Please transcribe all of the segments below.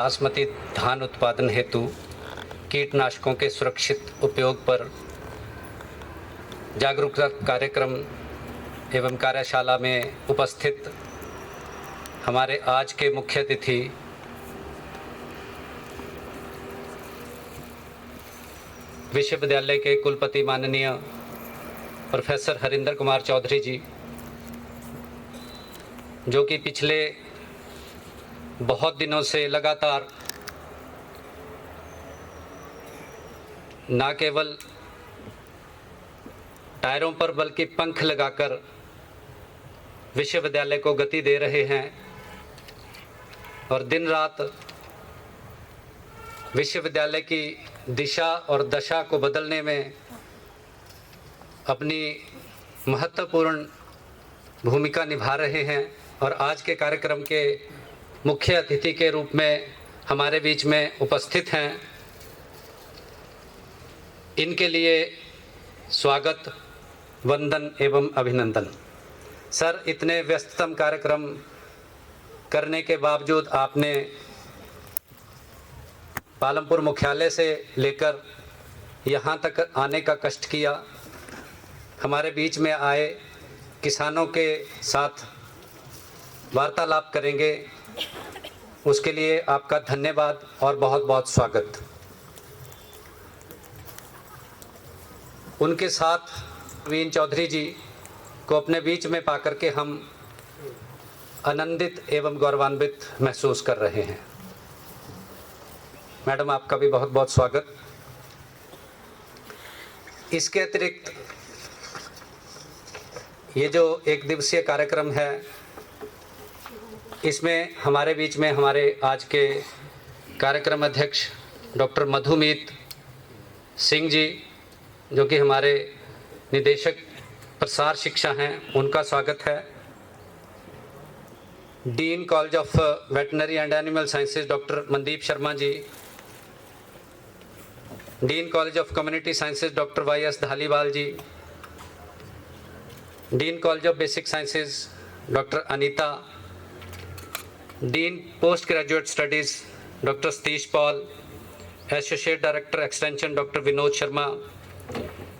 बासमती धान उत्पादन हेतु कीटनाशकों के सुरक्षित उपयोग पर जागरूकता कार्यक्रम एवं कार्यशाला में उपस्थित हमारे आज के मुख्य अतिथि विश्वविद्यालय के कुलपति माननीय प्रोफेसर हरिंदर कुमार चौधरी जी, जो कि पिछले बहुत दिनों से लगातार न केवल टायरों पर बल्कि पंख लगाकर विश्वविद्यालय को गति दे रहे हैं और दिन रात विश्वविद्यालय की दिशा और दशा को बदलने में अपनी महत्वपूर्ण भूमिका निभा रहे हैं। और आज के कार्यक्रम के मुख्य अतिथि के रूप में हमारे बीच में उपस्थित हैं। इनके लिए स्वागत, वंदन एवं अभिनंदन। सर, इतने व्यस्ततम कार्यक्रम करने के बावजूद आपने पालमपुर मुख्यालय से लेकर यहाँ तक आने का कष्ट किया, हमारे बीच में आए, किसानों के साथ वार्तालाप करेंगे, उसके लिए आपका धन्यवाद और बहुत बहुत स्वागत। उनके साथ प्रवीण चौधरी जी को अपने बीच में पाकर के हम आनंदित एवं गौरवान्वित महसूस कर रहे हैं। मैडम, आपका भी बहुत बहुत स्वागत। इसके अतिरिक्त ये जो एक दिवसीय कार्यक्रम है, इसमें हमारे बीच में हमारे आज के कार्यक्रम अध्यक्ष डॉक्टर मधुमीत सिंह जी, जो कि हमारे निदेशक प्रसार शिक्षा हैं, उनका स्वागत है। Dean college of veterinary and animal sciences doctor Mandeep Sharma ji, dean college of community sciences doctor Y S. Dhaliwal ji, dean college of basic sciences doctor Anita, dean post graduate studies doctor Satish Paul, associate director extension doctor Vinod Sharma,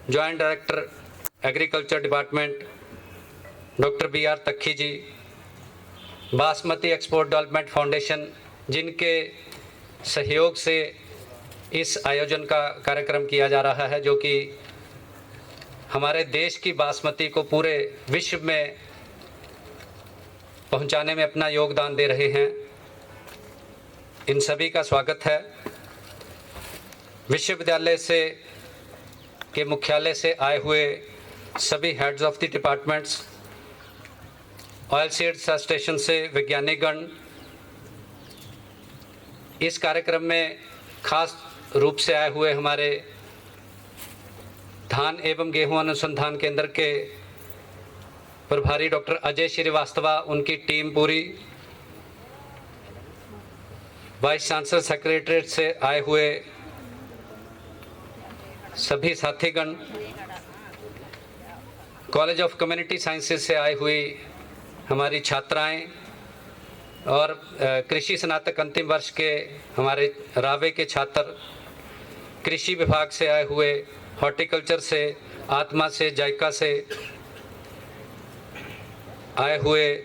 joint director agriculture department doctor B R. Takkhi ji, basmati export development foundation, जिनके सहयोग से इस आयोजन का कार्यक्रम किया जा रहा है, जो कि हमारे देश की बासमती को पूरे विश्व में पहुंचाने में अपना योगदान दे रहे हैं। इन सभी का स्वागत है। विश्वविद्यालय से के मुख्यालय से आए हुए सभी heads of the departments, oil seeds station से वैज्ञानिकगण, इस कार्यक्रम में खास रूप से आए हुए हमारे धान एवं गेहूं अनुसंधान केंद्र के प्रभारी डॉक्टर अजय श्रीवास्तवा, उनकी टीम पूरी, वाइस चांसलर सेक्रेटरीट से आए हुए सभी साथीगण, कॉलेज ऑफ कम्युनिटी साइंसेज से आई हुई हमारी छात्राएं और कृषि स्नातक अंतिम वर्ष के हमारे रावे के छात्र, कृषि विभाग से आए हुए, हॉर्टिकल्चर से, आत्मा से, जायका से आए हुए,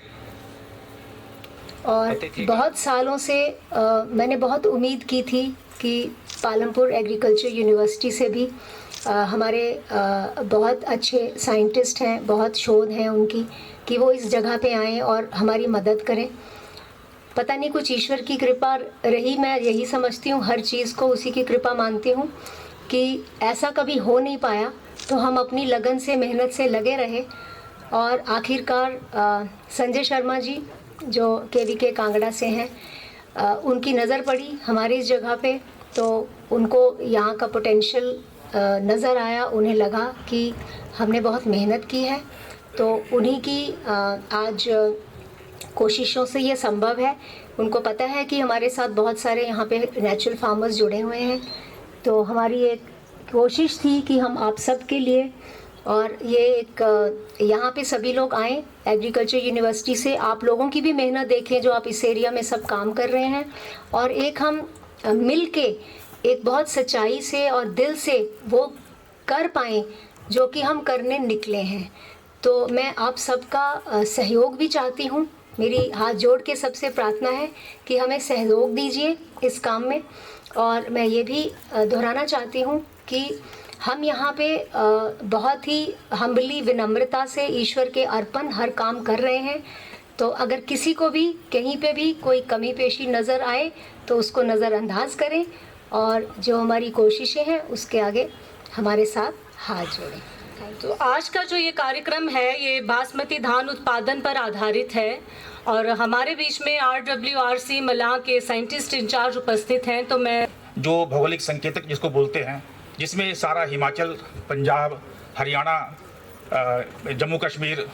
और बहुत सालों से मैंने बहुत उम्मीद की थी कि पालमपुर एग्रीकल्चर यूनिवर्सिटी से भी हमारे बहुत अच्छे साइंटिस्ट हैं, बहुत शोध हैं उनकी, कि वो इस जगह पे आएँ और हमारी मदद करें। पता नहीं, कुछ ईश्वर की कृपा रही, मैं यही समझती हूँ, हर चीज़ को उसी की कृपा मानती हूँ कि ऐसा कभी हो नहीं पाया। तो हम अपनी लगन से, मेहनत से लगे रहे और आखिरकार संजय शर्मा जी, जो KVK कांगड़ा से हैं, उनकी नज़र पड़ी हमारी इस जगह पे, तो उनको यहाँ का पोटेंशियल नज़र आया। उन्हें लगा कि हमने बहुत मेहनत की है, तो उन्हीं की आज कोशिशों से ये संभव है। उनको पता है कि हमारे साथ बहुत सारे यहाँ पे नेचुरल फार्मर्स जुड़े हुए हैं, तो हमारी एक कोशिश थी कि हम आप सब के लिए, और ये एक यहाँ पे सभी लोग आएँ एग्रीकल्चर यूनिवर्सिटी से आप लोगों की भी मेहनत देखें जो आप इस एरिया में सब काम कर रहे हैं, और एक हम मिल के एक बहुत सच्चाई से और दिल से वो कर पाएँ जो कि हम करने निकले हैं। तो मैं आप सबका सहयोग भी चाहती हूँ। मेरी हाथ जोड़ के सबसे प्रार्थना है कि हमें सहयोग दीजिए इस काम में। और मैं ये भी दोहराना चाहती हूँ कि हम यहाँ पे बहुत ही हम्बली, विनम्रता से ईश्वर के अर्पण हर काम कर रहे हैं। तो अगर किसी को भी कहीं पे भी कोई कमी पेशी नज़र आए तो उसको नज़रअंदाज करें, और जो हमारी कोशिशें हैं उसके आगे हमारे साथ हाथ जोड़ें। तो आज का जो ये कार्यक्रम है ये बासमती धान उत्पादन पर आधारित है, और हमारे बीच में RWRC मलाह के साइंटिस्ट इंचार्ज उपस्थित हैं। तो मैं जो भौगोलिक संकेतक जिसको बोलते हैं, जिसमें सारा हिमाचल, पंजाब, हरियाणा, जम्मू कश्मीर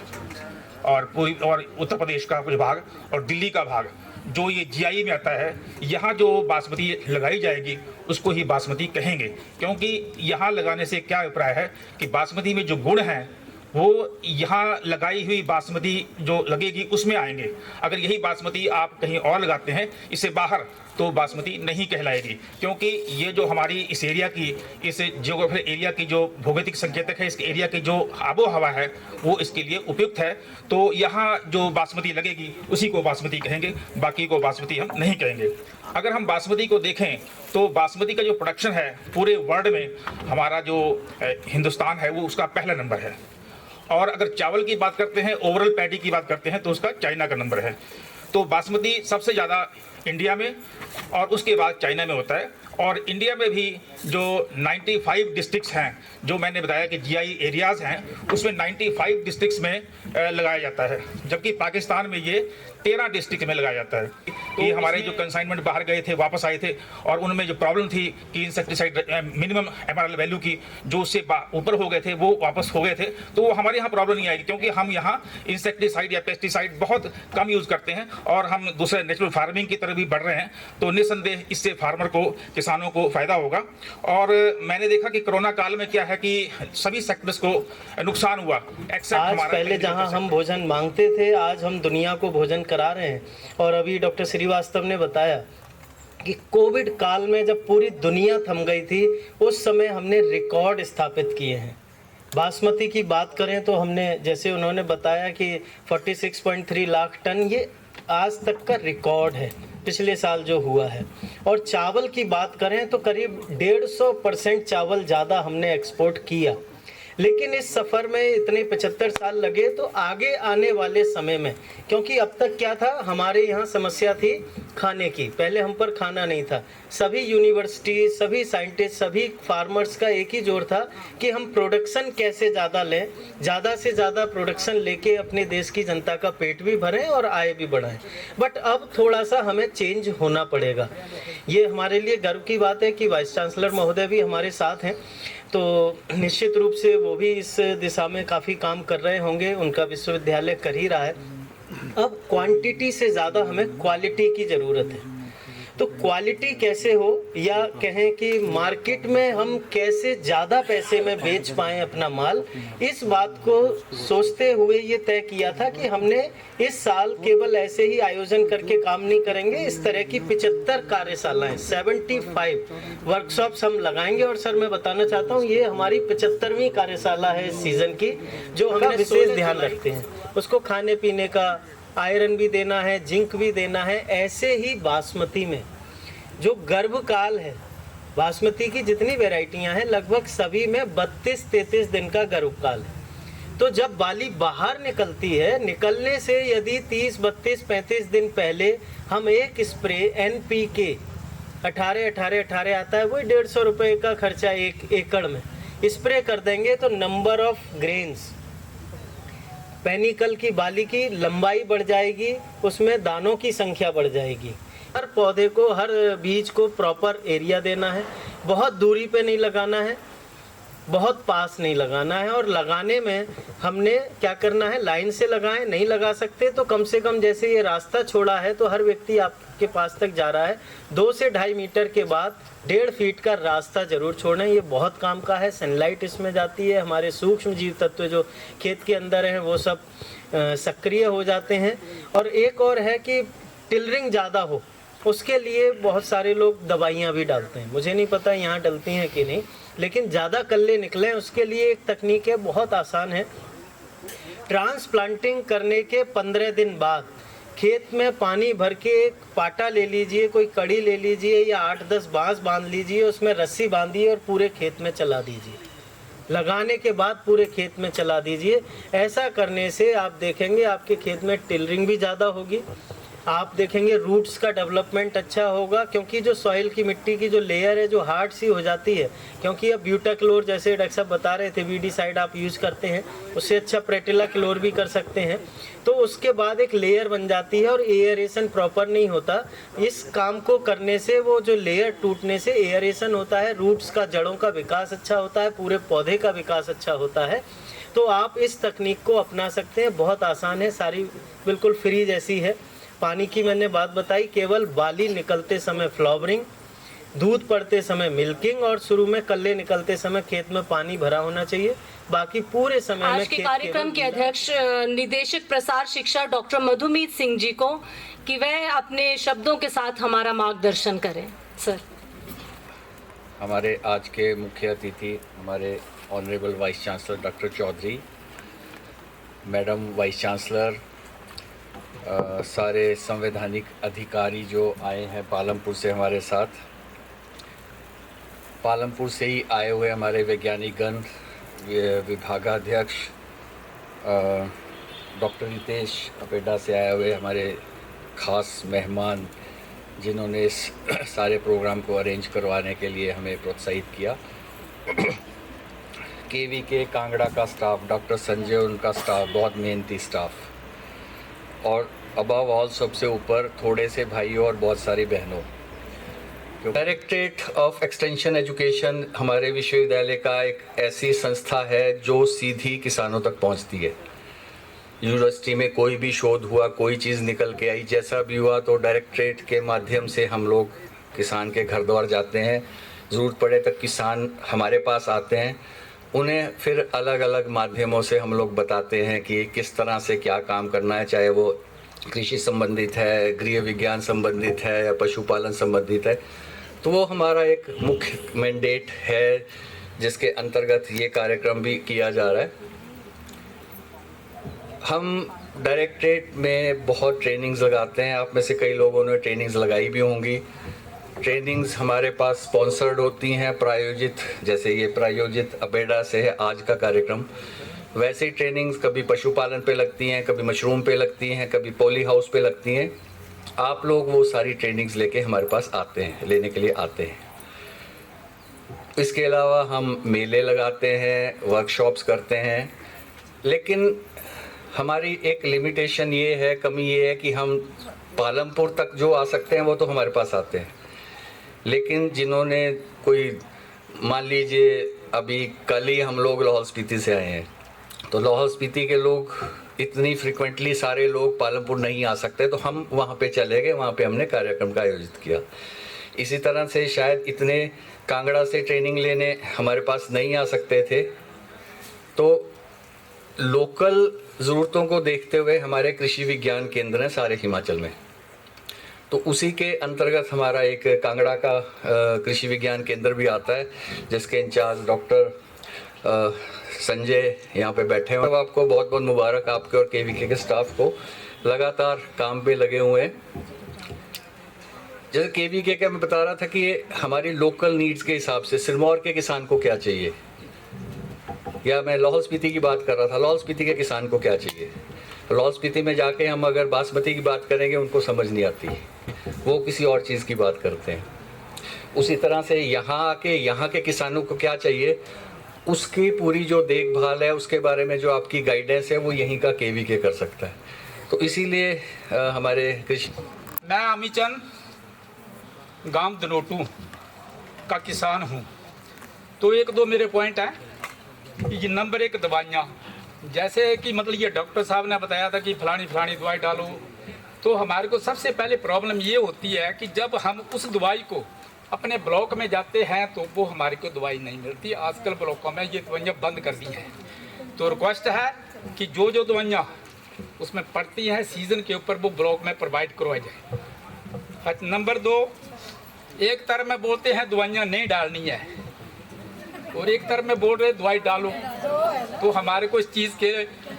और पूरी और उत्तर प्रदेश का कुछ भाग और दिल्ली का भाग जो ये GI में आता है, यहाँ जो बासमती लगाई जाएगी उसको ही बासमती कहेंगे। क्योंकि यहाँ लगाने से क्या अभिप्राय है कि बासमती में जो गुण हैं वो यहाँ लगाई हुई बासमती जो लगेगी उसमें आएंगे। अगर यही बासमती आप कहीं और लगाते हैं इससे बाहर, तो बासमती नहीं कहलाएगी। क्योंकि ये जो हमारी इस एरिया की, इस जियोग्राफिकल एरिया की जो भौगोलिक संकेतक है, इस एरिया की जो आबो हवा है वो इसके लिए उपयुक्त है। तो यहाँ जो बासमती लगेगी उसी को बासमती कहेंगे, बाकी को बासमती हम नहीं कहेंगे। अगर हम बासमती को देखें तो बासमती का जो प्रोडक्शन है पूरे वर्ल्ड में हमारा जो हिंदुस्तान है वो उसका पहला नंबर है। और अगर चावल की बात करते हैं, ओवरऑल पैडी की बात करते हैं, तो उसका चाइना का नंबर है। तो बासमती सबसे ज़्यादा इंडिया में और उसके बाद चाइना में होता है। और इंडिया में भी जो 95 डिस्ट्रिक्ट्स हैं, जो मैंने बताया कि GI एरियाज़ हैं, उसमें 95 डिस्ट्रिक्ट्स में लगाया जाता है, जबकि पाकिस्तान में ये 13 डिस्ट्रिक्ट में लगाया जाता है। ये हमारे जो कंसाइनमेंट बाहर गए थे, वापस आए थे, और उनमें जो प्रॉब्लम थी कि इंसेक्टिसाइड मिनिमम MRL वैल्यू की जो उससे ऊपर हो गए थे वो वापस हो गए थे, तो वो हमारे यहाँ प्रॉब्लम नहीं आएगी। क्योंकि हम यहाँ इंसेक्टिसाइड या पेस्टिसाइड बहुत कम यूज़ करते हैं और हम दूसरे नेचुरल फार्मिंग की तरफ भी बढ़ रहे हैं। तो निस्संदेह इससे फार्मर को, किसानों को फ़ायदा होगा। और मैंने देखा कि कोरोना काल में क्या है कि सभी सेक्टर्स को नुकसान हुआ, एक्सेप्ट आज हमारा। पहले जहां हम भोजन मांगते थे, आज हम दुनिया को भोजन करा रहे हैं। और अभी डॉक्टर श्रीवास्तव ने बताया कि कोविड काल में जब पूरी दुनिया थम गई थी, उस समय हमने रिकॉर्ड स्थापित किए हैं। बासमती की बात करें तो हमने, जैसे उन्होंने बताया कि 46.3 लाख टन, ये आज तक का रिकॉर्ड है पिछले साल जो हुआ है। और चावल की बात करें तो करीब 150% चावल ज़्यादा हमने एक्सपोर्ट किया। लेकिन इस सफ़र में इतने 75 साल लगे, तो आगे आने वाले समय में, क्योंकि अब तक क्या था, हमारे यहाँ समस्या थी खाने की, पहले हम पर खाना नहीं था। सभी यूनिवर्सिटी, सभी साइंटिस्ट, सभी फार्मर्स का एक ही जोर था कि हम प्रोडक्शन कैसे ज़्यादा लें, ज़्यादा से ज़्यादा प्रोडक्शन लेके अपने देश की जनता का पेट भी भरें और आय भी बढ़ाएं। बट अब थोड़ा सा हमें चेंज होना पड़ेगा। ये हमारे लिए गर्व की बात है कि वाइस चांसलर महोदय भी हमारे साथ हैं, तो निश्चित रूप से वो भी इस दिशा में काफ़ी काम कर रहे होंगे, उनका विश्वविद्यालय कर ही रहा है। अब क्वांटिटी से ज़्यादा हमें क्वालिटी की ज़रूरत है। तो क्वालिटी कैसे हो, या कहें कि मार्केट में हम कैसे ज़्यादा पैसे में बेच पाएँ अपना माल, इस बात को सोचते हुए ये तय किया था कि हमने इस साल केवल ऐसे ही आयोजन करके काम नहीं करेंगे। इस तरह की 75 कार्यशालाएं, 75 वर्कशॉप्स हम लगाएंगे। और सर मैं बताना चाहता हूँ, ये हमारी 75वीं कार्यशाला है इस सीज़न की, जो हमने विशेष ध्यान रखते हैं। उसको खाने पीने का, आयरन भी देना है, जिंक भी देना है। ऐसे ही बासमती में जो गर्भकाल है, बासमती की जितनी वैरायटियां हैं लगभग सभी में 32-33 दिन का गर्भकाल है। तो जब बाली बाहर निकलती है, निकलने से यदि 30, 32, 35 दिन पहले हम एक स्प्रे NPK 18 आता है, वही 150 रुपये का खर्चा 1 एकड़ में स्प्रे कर देंगे, तो नंबर ऑफ ग्रेन्स, पेनिकल की बाली की लंबाई बढ़ जाएगी, उसमें दानों की संख्या बढ़ जाएगी। हर पौधे को, हर बीज को प्रॉपर एरिया देना है, बहुत दूरी पे नहीं लगाना है, बहुत पास नहीं लगाना है। और लगाने में हमने क्या करना है, लाइन से लगाएं, नहीं लगा सकते तो कम से कम, जैसे ये रास्ता छोड़ा है तो हर व्यक्ति आपके पास तक जा रहा है, 2 से 2.5 मीटर के बाद 1.5 फीट का रास्ता जरूर छोड़ें। ये बहुत काम का है, सनलाइट इसमें जाती है, हमारे सूक्ष्म जीव तत्व जो खेत के अंदर हैं वो सब सक्रिय हो जाते हैं। और एक और है कि टिलरिंग ज़्यादा हो, उसके लिए बहुत सारे लोग दवाइयाँ भी डालते हैं। मुझे नहीं पता यहाँ डलती हैं कि नहीं, लेकिन ज़्यादा कल्ले निकलें उसके लिए एक तकनीक है, बहुत आसान है। ट्रांसप्लांटिंग करने के 15 दिन बाद खेत में पानी भर के एक पाटा ले लीजिए, कोई कड़ी ले लीजिए या 8-10 बांस बांध लीजिए, उसमें रस्सी बांधिए और पूरे खेत में चला दीजिए। लगाने के बाद पूरे खेत में चला दीजिए। ऐसा करने से आप देखेंगे आपके खेत में टिलरिंग भी ज़्यादा होगी, आप देखेंगे रूट्स का डेवलपमेंट अच्छा होगा, क्योंकि जो सॉइल की मिट्टी की जो लेयर है जो हार्ड सी हो जाती है, क्योंकि अब ब्यूटाक्लोर जैसे डॉक्टर साहब बता रहे थे वीडीसाइड आप यूज़ करते हैं, उससे अच्छा प्रेटिला क्लोर भी कर सकते हैं, तो उसके बाद एक लेयर बन जाती है और एयरेशन प्रॉपर नहीं होता। इस काम को करने से वो जो लेयर टूटने से एयरेशन होता है, रूट्स का जड़ों का विकास अच्छा होता है, पूरे पौधे का विकास अच्छा होता है। तो आप इस तकनीक को अपना सकते हैं, बहुत आसान है, सारी बिल्कुल फ्री जैसी है। पानी की मैंने बात बताई, केवल बाली निकलते समय फ्लावरिंग, दूध पड़ते समय मिल्किंग और शुरू में कल्ले निकलते समय खेत में पानी भरा होना चाहिए, बाकी पूरे समय में आज के कार्यक्रम के अध्यक्ष निदेशक प्रसार शिक्षा डॉक्टर मधुमीत सिंह जी को कि वह अपने शब्दों के साथ हमारा मार्गदर्शन करें। सर, हमारे आज के मुख्य अतिथि हमारे honourable vice chancellor doctor Chaudhary, madam vice chancellor, सारे संवैधानिक अधिकारी जो आए हैं पालमपुर से हमारे साथ, पालमपुर से ही आए हुए हमारे वैज्ञानिकगण, विभागाध्यक्ष डॉक्टर रितेश अपेडा से आए हुए हमारे खास मेहमान जिन्होंने इस सारे प्रोग्राम को अरेंज करवाने के लिए हमें प्रोत्साहित किया, केवीके कांगड़ा का स्टाफ, डॉक्टर संजय उनका स्टाफ, बहुत मेहनती स्टाफ, और अबव ऑल सबसे ऊपर थोड़े से भाइयों और बहुत सारी बहनों। डायरेक्टरेट ऑफ एक्सटेंशन एजुकेशन हमारे विश्वविद्यालय का एक ऐसी संस्था है जो सीधी किसानों तक पहुंचती है। यूनिवर्सिटी में कोई भी शोध हुआ, कोई चीज़ निकल के आई, जैसा भी हुआ, तो डायरेक्टरेट के माध्यम से हम लोग किसान के घर द्वार जाते हैं। ज़रूरत पड़े तक किसान हमारे पास आते हैं, उन्हें फिर अलग अलग माध्यमों से हम लोग बताते हैं कि किस तरह से क्या काम करना है, चाहे वो कृषि संबंधित है, गृह विज्ञान संबंधित है या पशुपालन संबंधित है। तो वो हमारा एक मुख्य मैंडेट है जिसके अंतर्गत ये कार्यक्रम भी किया जा रहा है। हम डायरेक्टरेट में बहुत ट्रेनिंग्स लगाते हैं, आप में से कई लोगों ने ट्रेनिंग्स लगाई भी होंगी। ट्रेनिंग्स हमारे पास स्पॉन्सर्ड होती हैं, प्रायोजित, जैसे ये प्रायोजित अपेडा से है आज का कार्यक्रम, वैसे ही ट्रेनिंग्स कभी पशुपालन पे लगती हैं, कभी मशरूम पे लगती हैं, कभी पॉली हाउस पे लगती हैं। आप लोग वो सारी ट्रेनिंग्स लेके हमारे पास आते हैं, लेने के लिए आते हैं। इसके अलावा हम मेले लगाते हैं, वर्कशॉप्स करते हैं, लेकिन हमारी एक लिमिटेशन ये है, कमी ये है कि हम पालमपुर तक जो आ सकते हैं वो तो हमारे पास आते हैं, लेकिन जिन्होंने कोई, मान लीजिए अभी कल ही हम लोग लाहौल स्पीति से आए हैं, तो लाहौल स्पीति के लोग इतनी फ्रिक्वेंटली सारे लोग पालमपुर नहीं आ सकते, तो हम वहाँ पे चले गए, वहाँ पे हमने कार्यक्रम का आयोजित किया। इसी तरह से शायद इतने कांगड़ा से ट्रेनिंग लेने हमारे पास नहीं आ सकते थे, तो लोकल ज़रूरतों को देखते हुए हमारे कृषि विज्ञान केंद्र हैं सारे हिमाचल में, तो उसी के अंतर्गत हमारा एक कांगड़ा का कृषि विज्ञान केंद्र भी आता है, जिसके इंचार्ज डॉक्टर संजय यहाँ पे बैठे हैं। आपको बहुत बहुत मुबारक, आपके और केवीके के स्टाफ को, लगातार काम पे लगे हुए हैं। जैसे केवीके का मैं बता रहा था कि ये हमारी लोकल नीड्स के हिसाब से सिरमौर के किसान को क्या चाहिए, या मैं लाहौल स्पीति की बात कर रहा था, लाहौल स्पीति के किसान को क्या चाहिए। लाहौल स्पीति में जाके हम अगर बासमती की बात करेंगे उनको समझ नहीं आती, वो किसी और चीज़ की बात करते हैं। उसी तरह से यहाँ आके यहाँ के किसानों को क्या चाहिए, उसकी पूरी जो देखभाल है, उसके बारे में जो आपकी गाइडेंस है, वो यहीं का केवीके कर सकता है। तो इसीलिए हमारे कृषि, मैं अमीचंद गांव दनोटू का किसान हूँ। तो एक दो मेरे पॉइंट हैं। ये नंबर एक, दवाइयाँ, जैसे कि मतलब ये डॉक्टर साहब ने बताया था कि फलानी फलानी दवाई डालो, तो हमारे को सबसे पहले प्रॉब्लम ये होती है कि जब हम उस दवाई को अपने ब्लॉक में जाते हैं तो वो हमारे को दवाई नहीं मिलती। आजकल ब्लॉकों में ये दवाइयाँ बंद कर दी हैं। तो रिक्वेस्ट है कि जो जो दवाइयाँ उसमें पड़ती हैं सीज़न के ऊपर, वो ब्लॉक में प्रोवाइड करवाई जाए। नंबर 2, एक तरफ में बोलते हैं दवाइयाँ नहीं डालनी है और एक तरफ में बोल रहे दवाई डालो, तो हमारे को इस चीज़ के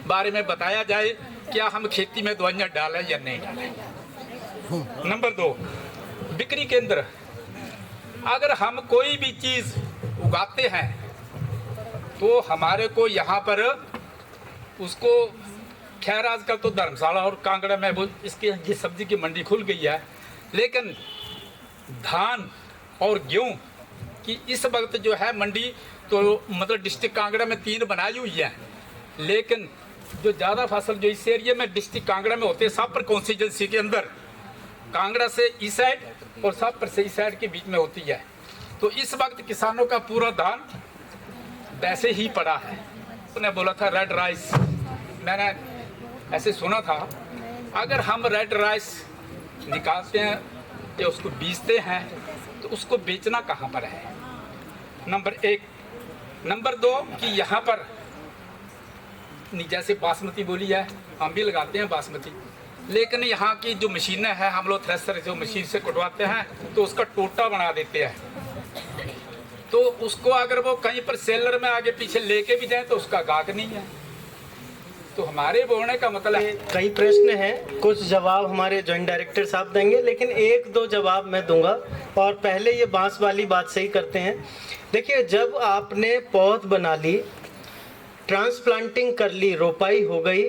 बारे में बताया जाए, क्या हम खेती में दवाइयाँ डालें या नहीं डालें। नंबर 2, बिक्री केंद्र। अगर हम कोई भी चीज़ उगाते हैं तो हमारे को यहाँ पर उसको, खैर आजकल तो धर्मशाला और कांगड़ा में वो इसकी ये सब्जी की मंडी खुल गई है, लेकिन धान और गेहूँ की इस वक्त जो है मंडी तो मतलब डिस्ट्रिक्ट कांगड़ा में 3 बनाई हुई है, लेकिन जो ज़्यादा फसल जो इस एरिया में डिस्ट्रिक्ट कांगड़ा में होते हैं, सापर कॉन्स्टिट्यूंसी के अंदर कांगड़ा से इस साइड और सापर से इस साइड के बीच में होती है। तो इस वक्त किसानों का पूरा धान वैसे ही पड़ा है। उन्होंने बोला था रेड राइस, मैंने ऐसे सुना था, अगर हम रेड राइस निकालते हैं या उसको बीजते हैं तो उसको बेचना कहाँ पर है, नंबर 1। नंबर 2 कि यहाँ पर जैसे बासमती बोली है, हम भी लगाते हैं बासमती, लेकिन यहाँ की जो मशीनें हैं, हम लोग थ्रेसर जो मशीन से कटवाते हैं तो उसका टोटा बना देते हैं, तो उसको अगर वो कहीं पर सेलर में आगे पीछे लेके भी जाए तो उसका गाहक नहीं है। तो हमारे बोलने का मतलब है, कई प्रश्न हैं, कुछ जवाब हमारे जॉइंट डायरेक्टर साहब देंगे, लेकिन 1-2 जवाब मैं दूंगा। और पहले ये बांस वाली बात सही करते हैं। देखिए, जब आपने पौध बना ली, ट्रांसप्लांटिंग कर ली, रोपाई हो गई,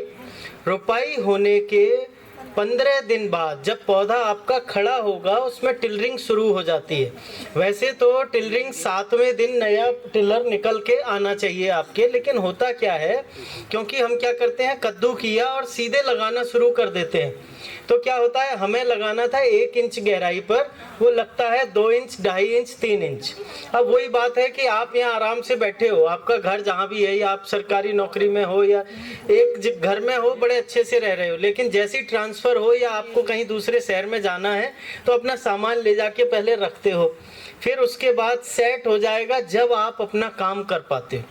रोपाई होने के 15 दिन बाद जब पौधा आपका खड़ा होगा, उसमें टिलरिंग शुरू हो जाती है। वैसे तो टिलरिंग 7वें दिन नया टिलर निकल के आना चाहिए आपके, लेकिन होता क्या है, क्योंकि हम क्या करते हैं, कद्दू किया और सीधे लगाना शुरू कर देते हैं, तो क्या होता है, हमें लगाना था 1 इंच गहराई पर, वो लगता है 2 इंच, 2.5 इंच, 3 इंच। अब वही बात है कि आप यहाँ आराम से बैठे हो, आपका घर जहाँ भी है, या आप सरकारी नौकरी में हो या एक घर में हो, बड़े अच्छे से रह रहे हो, लेकिन जैसी ट्रांसफ़र हो या आपको कहीं दूसरे शहर में जाना है तो अपना सामान ले जाके पहले रखते हो, फिर उसके बाद सेट हो जाएगा जब आप अपना काम कर पाते हो।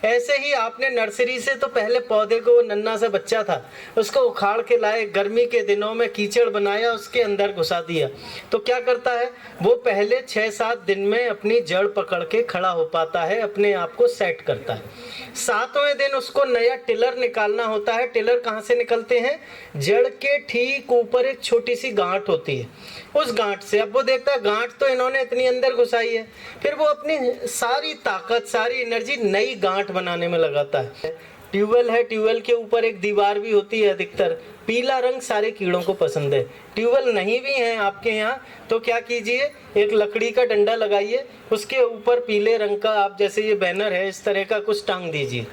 ऐसे ही आपने नर्सरी से तो पहले पौधे को, वो नन्ना सा बच्चा था, उसको उखाड़ के लाए, गर्मी के दिनों में कीचड़ बनाया, उसके अंदर घुसा दिया, तो क्या करता है वो, पहले 6-7 दिन में अपनी जड़ पकड़ के खड़ा हो पाता है, अपने आप को सेट करता है। 7वें दिन उसको नया टिलर निकालना होता है। टिलर कहाँ से निकलते हैं, जड़ के ठीक ऊपर एक छोटी सी गांठ होती है, उस गांठ से। अब वो देखता है गांठ तो इन्होंने इतनी अंदर घुसाई है, फिर वो अपनी सारी ताकत, सारी एनर्जी नई गांठ बनाने में लगाता है। ट्यूबवेल है, ट्यूबवेल के ऊपर एक दीवार भी होती है, अधिकतर पीला रंग सारे कीड़ों को पसंद है। ट्यूबवेल नहीं भी हैं आपके यहाँ तो क्या कीजिए, एक लकड़ी का डंडा लगाइए, उसके ऊपर पीले रंग का, आप जैसे ये बैनर है इस तरह का कुछ टांग दीजिए।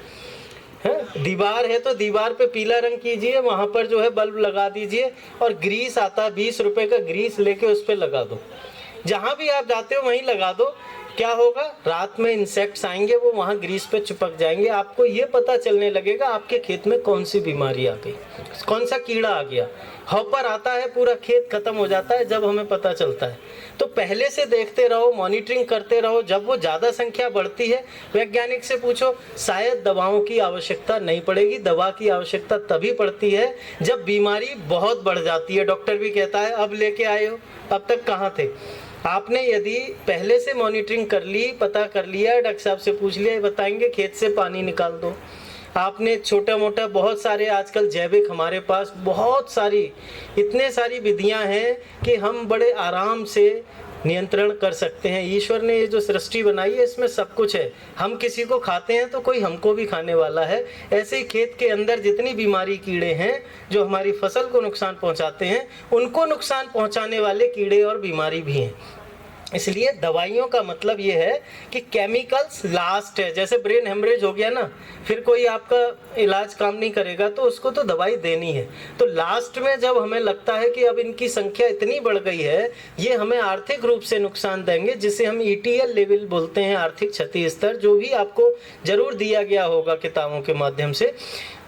है, दीवार है तो दीवार पे पीला रंग कीजिए, वहाँ पर जो है बल्ब लगा दीजिए, और ग्रीस आता है 20 रुपए का, ग्रीस लेके उस पर लगा दो। जहाँ भी आप जाते हो वहीं लगा दो। क्या होगा, रात में इंसेक्ट्स आएंगे, वो वहाँ ग्रीस पे चिपक जाएंगे, आपको ये पता चलने लगेगा आपके खेत में कौन सी बीमारी आ गई, कौन सा कीड़ा आ गया। हॉपर आता है, पूरा खेत खत्म हो जाता है जब हमें पता चलता है। तो पहले से देखते रहो, मॉनिटरिंग करते रहो। जब वो ज़्यादा संख्या बढ़ती है, वैज्ञानिक से पूछो, शायद दवाओं की आवश्यकता नहीं पड़ेगी। दवा की आवश्यकता तभी पड़ती है जब बीमारी बहुत बढ़ जाती है। डॉक्टर भी कहता है अब लेके आए हो, अब तक कहाँ थे। आपने यदि पहले से मॉनिटरिंग कर ली, पता कर लिया, डॉक्टर साहब से पूछ लिया, बताएंगे खेत से पानी निकाल दो। आपने छोटा मोटा बहुत सारे आजकल जैविक हमारे पास बहुत सारी, इतने सारी विधियां हैं कि हम बड़े आराम से नियंत्रण कर सकते हैं। ईश्वर ने ये जो सृष्टि बनाई है इसमें सब कुछ है। हम किसी को खाते हैं तो कोई हमको भी खाने वाला है। ऐसे ही खेत के अंदर जितनी बीमारी कीड़े हैं जो हमारी फसल को नुकसान पहुंचाते हैं, उनको नुकसान पहुंचाने वाले कीड़े और बीमारी भी हैं। इसलिए दवाइयों का मतलब ये है कि केमिकल्स लास्ट है। जैसे ब्रेन हेमरेज हो गया ना, फिर कोई आपका इलाज काम नहीं करेगा तो उसको तो दवाई देनी है। तो लास्ट में जब हमें लगता है कि अब इनकी संख्या इतनी बढ़ गई है, ये हमें आर्थिक रूप से नुकसान देंगे, जिसे हम ETL लेवल बोलते हैं, आर्थिक क्षति स्तर, जो भी आपको जरूर दिया गया होगा किताबों के माध्यम से,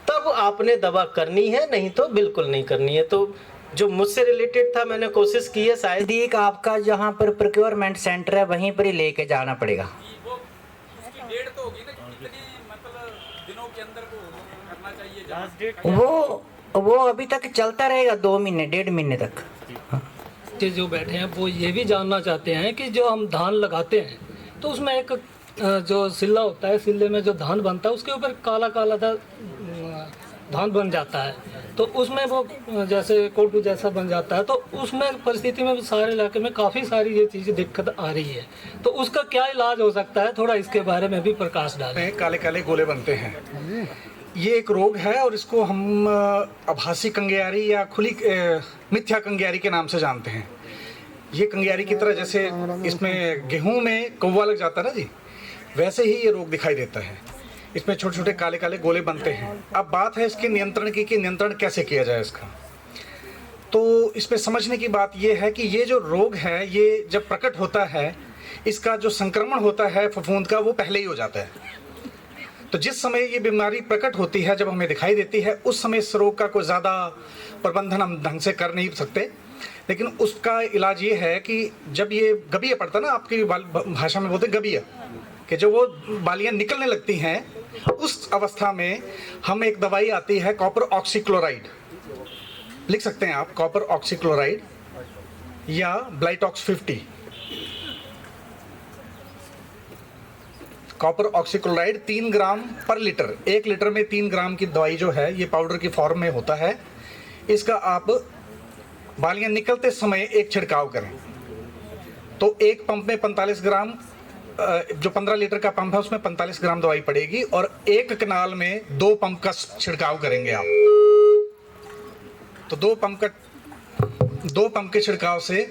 तब आपने दवा करनी है, नहीं तो बिल्कुल नहीं करनी है। तो जो मुझसे रिलेटेड था मैंने कोशिश की है, शायद नजदीक आपका जहाँ पर प्रोक्योरमेंट सेंटर है वहीं पर ही लेके जाना पड़ेगा। उसकी डेट तो होगी ना, कितनी मतलब दिनों के अंदर को करना चाहिए। वो वो अभी तक चलता रहेगा 2 महीने 1.5 महीने तक। जो बैठे हैं वो ये भी जानना चाहते हैं कि जो हम धान लगाते हैं तो उसमें एक जो सिल्ला होता है, सिल्ले में जो धान बनता है उसके ऊपर काला काला धान बन जाता है, तो उसमें वो जैसे कोटू जैसा बन जाता है, तो उसमें परिस्थिति में सारे इलाके में काफ़ी सारी ये चीज़ दिक्कत आ रही है, तो उसका क्या इलाज हो सकता है, थोड़ा इसके बारे में भी प्रकाश डालें। काले काले गोले बनते हैं, ये एक रोग है और इसको हम आभासी कंगियारी या खुली मिथ्या कंगियारी के नाम से जानते हैं। ये कंगियारी की तरह जैसे इसमें गेहूं में कौवा लग जाता है ना जी, वैसे ही ये रोग दिखाई देता है। इसमें छोटे छोटे काले काले गोले बनते हैं। अब बात है इसके नियंत्रण की कि नियंत्रण कैसे किया जाए इसका। तो इसमें समझने की बात ये है कि ये जो रोग है ये जब प्रकट होता है, इसका जो संक्रमण होता है फफूंद का वो पहले ही हो जाता है। तो जिस समय ये बीमारी प्रकट होती है, जब हमें दिखाई देती है, उस समय इस रोग का कोई ज़्यादा प्रबंधन हम ढंग से कर नहीं सकते, लेकिन उसका इलाज ये है कि जब ये गबिया पड़ता है ना, आपकी भाषा में बोलते हैं गबिया, कि जब वो बालियाँ निकलने लगती हैं, उस अवस्था में हम एक दवाई आती है कॉपर ऑक्सीक्लोराइड, लिख सकते हैं आप कॉपर ऑक्सीक्लोराइड या ब्लाइटॉक्स 50। कॉपर ऑक्सीक्लोराइड 3 ग्राम पर लीटर, 1 लीटर में 3 ग्राम की दवाई जो है ये पाउडर की फॉर्म में होता है। इसका आप बालियाँ निकलते समय एक छिड़काव करें, तो एक पंप में 45 ग्राम, जो 15 लीटर का पंप है उसमें 45 ग्राम दवाई पड़ेगी, और एक कनाल में 2 पंप का छिड़काव करेंगे आप। तो 2 पंप के छिड़काव से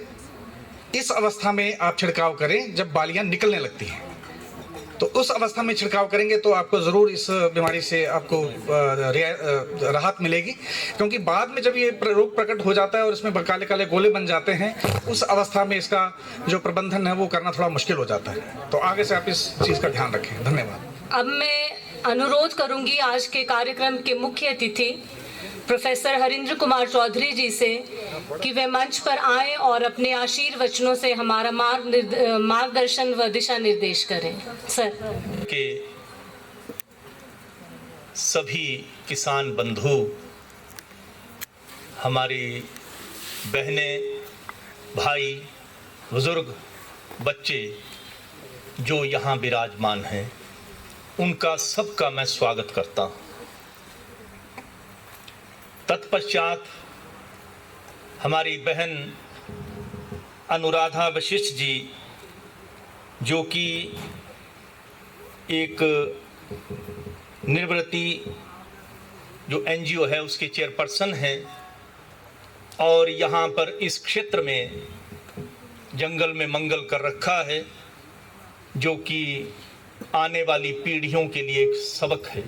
इस अवस्था में आप छिड़काव करें जब बालियाँ निकलने लगती हैं, तो उस अवस्था में छिड़काव करेंगे तो आपको ज़रूर इस बीमारी से आपको राहत मिलेगी। क्योंकि बाद में जब ये रोग प्रकट हो जाता है और इसमें काले काले गोले बन जाते हैं, उस अवस्था में इसका जो प्रबंधन है वो करना थोड़ा मुश्किल हो जाता है। तो आगे से आप इस चीज़ का ध्यान रखें। धन्यवाद। अब मैं अनुरोध करूंगी आज के कार्यक्रम के मुख्य अतिथि प्रोफेसर हरिंद्र कुमार चौधरी जी से कि वे मंच पर आएं और अपने आशीर्वचनों से हमारा मार्गदर्शन व दिशा निर्देश करें। सर के सभी किसान बंधु, हमारी बहनें, भाई, बुजुर्ग, बच्चे जो यहाँ विराजमान हैं, उनका सबका मैं स्वागत करता हूँ। तत्पश्चात हमारी बहन अनुराधा वशिष्ठ जी, जो कि एक निर्वृत्ति जो एनजीओ है उसके चेयरपर्सन हैं, और यहाँ पर इस क्षेत्र में जंगल में मंगल कर रखा है, जो कि आने वाली पीढ़ियों के लिए एक सबक है।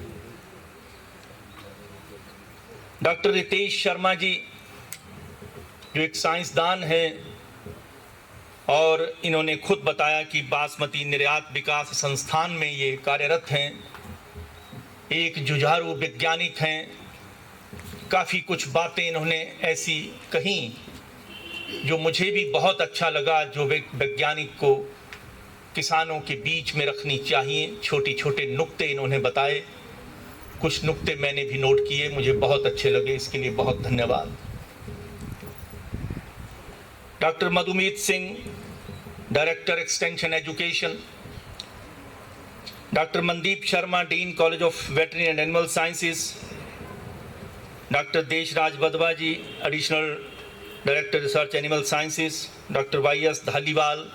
डॉक्टर रितेश शर्मा जी जो एक साइंसदान हैं, और इन्होंने खुद बताया कि बासमती निर्यात विकास संस्थान में ये कार्यरत हैं, एक जुझारू वैज्ञानिक हैं। काफ़ी कुछ बातें इन्होंने ऐसी कहीं जो मुझे भी बहुत अच्छा लगा, जो वैज्ञानिक को किसानों के बीच में रखनी चाहिए। छोटे छोटे नुक्ते इन्होंने बताए, कुछ नुक्ते मैंने भी नोट किए, मुझे बहुत अच्छे लगे, इसके लिए बहुत धन्यवाद। Doctor Madhumeet Singh, director extension education, doctor Mandeep Sharma, dean college of veterinary and animal sciences, doctor Deshraj Wadhwa ji, additional director research animal sciences, doctor Y S. Dhaliwal,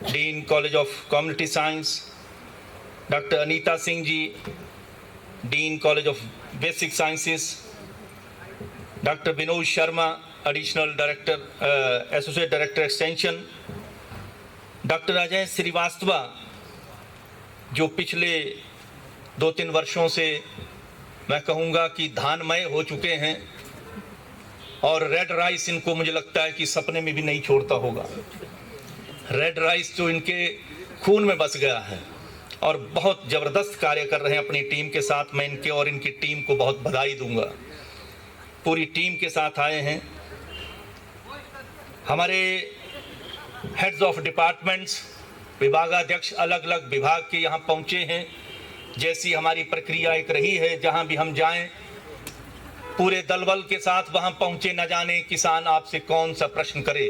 dean college of community science, doctor Anita Singh ji, dean college of basic sciences, doctor Vinod Sharma, additional director associate director extension, doctor Ajay Srivastava जो पिछले 2-3 वर्षों से मैं कहूँगा कि धानमय हो चुके हैं, और रेड राइस इनको मुझे लगता है कि सपने में भी नहीं छोड़ता होगा। रेड राइस जो इनके खून में बस गया है, और बहुत ज़बरदस्त कार्य कर रहे हैं अपनी टीम के साथ। मैं इनके और इनकी टीम को बहुत बधाई दूंगा। पूरी टीम के साथ आए हैं। हमारे हेड्स ऑफ डिपार्टमेंट्स, विभागाध्यक्ष अलग अलग विभाग के यहाँ पहुँचे हैं। जैसी हमारी प्रक्रिया एक रही है, जहाँ भी हम जाएं पूरे दलबल के साथ वहां पहुंचे, न जाने किसान आपसे कौन सा प्रश्न करे,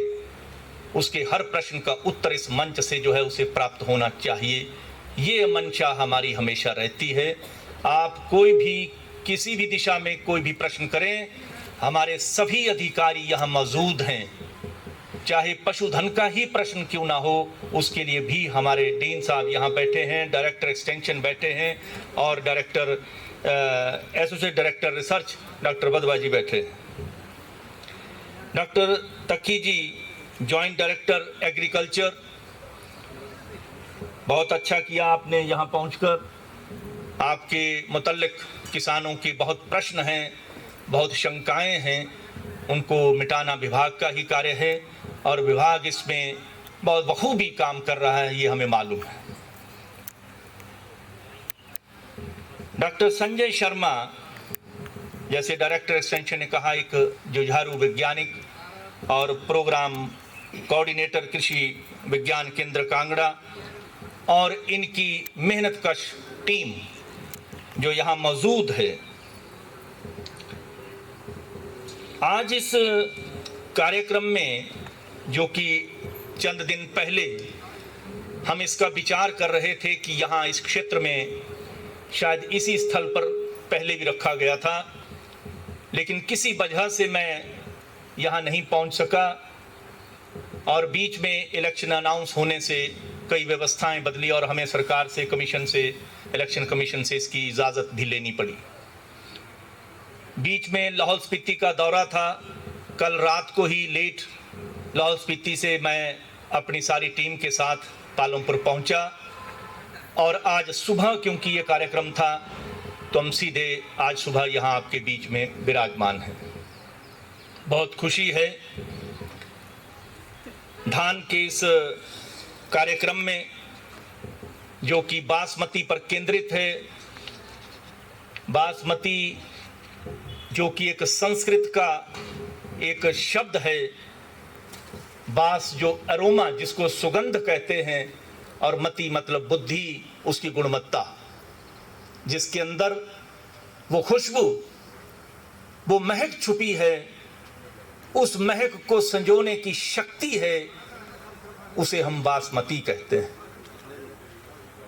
उसके हर प्रश्न का उत्तर इस मंच से जो है उसे प्राप्त होना चाहिए। ये मंशा हमारी हमेशा रहती है। आप कोई भी किसी भी दिशा में कोई भी प्रश्न करें, हमारे सभी अधिकारी यहाँ मौजूद हैं। चाहे पशुधन का ही प्रश्न क्यों ना हो, उसके लिए भी हमारे डीन साहब यहाँ बैठे हैं, डायरेक्टर एक्सटेंशन बैठे हैं और director associate director research doctor Badwa ji बैठे हैं। Doctor Takki ji joint director agriculture, बहुत अच्छा किया आपने यहाँ पहुँचकर। आपके मुतल्लिक किसानों के बहुत प्रश्न हैं, बहुत शंकाएं हैं, उनको मिटाना विभाग का ही कार्य है और विभाग इसमें बहुत बखूबी काम कर रहा है, ये हमें मालूम है। डॉक्टर संजय शर्मा जैसे डायरेक्टर एक्सटेंशन ने कहा, एक जुझारू वैज्ञानिक और प्रोग्राम कोऑर्डिनेटर कृषि विज्ञान केंद्र कांगड़ा, और इनकी मेहनतकश टीम जो यहाँ मौजूद है। आज इस कार्यक्रम में जो कि चंद दिन पहले हम इसका विचार कर रहे थे कि यहाँ इस क्षेत्र में शायद इसी स्थल पर पहले भी रखा गया था, लेकिन किसी वजह से मैं यहाँ नहीं पहुँच सका और बीच में इलेक्शन अनाउंस होने से कई व्यवस्थाएं बदली और हमें सरकार से, कमीशन से, इलेक्शन कमीशन से इसकी इजाज़त भी लेनी पड़ी। बीच में लाहौल स्पीति का दौरा था, कल रात को ही लेट लाहौल स्पीति से मैं अपनी सारी टीम के साथ पालमपुर पहुंचा और आज सुबह क्योंकि ये कार्यक्रम था तो हम सीधे आज सुबह यहाँ आपके बीच में विराजमान हैं। बहुत खुशी है धान के इस कार्यक्रम में जो कि बासमती पर केंद्रित है। बासमती जो कि एक संस्कृत का एक शब्द है, बास जो अरोमा जिसको सुगंध कहते हैं और मति मतलब बुद्धि, उसकी गुणवत्ता, जिसके अंदर वो खुशबू, वो महक छुपी है, उस महक को संजोने की शक्ति है, उसे हम बासमती कहते हैं।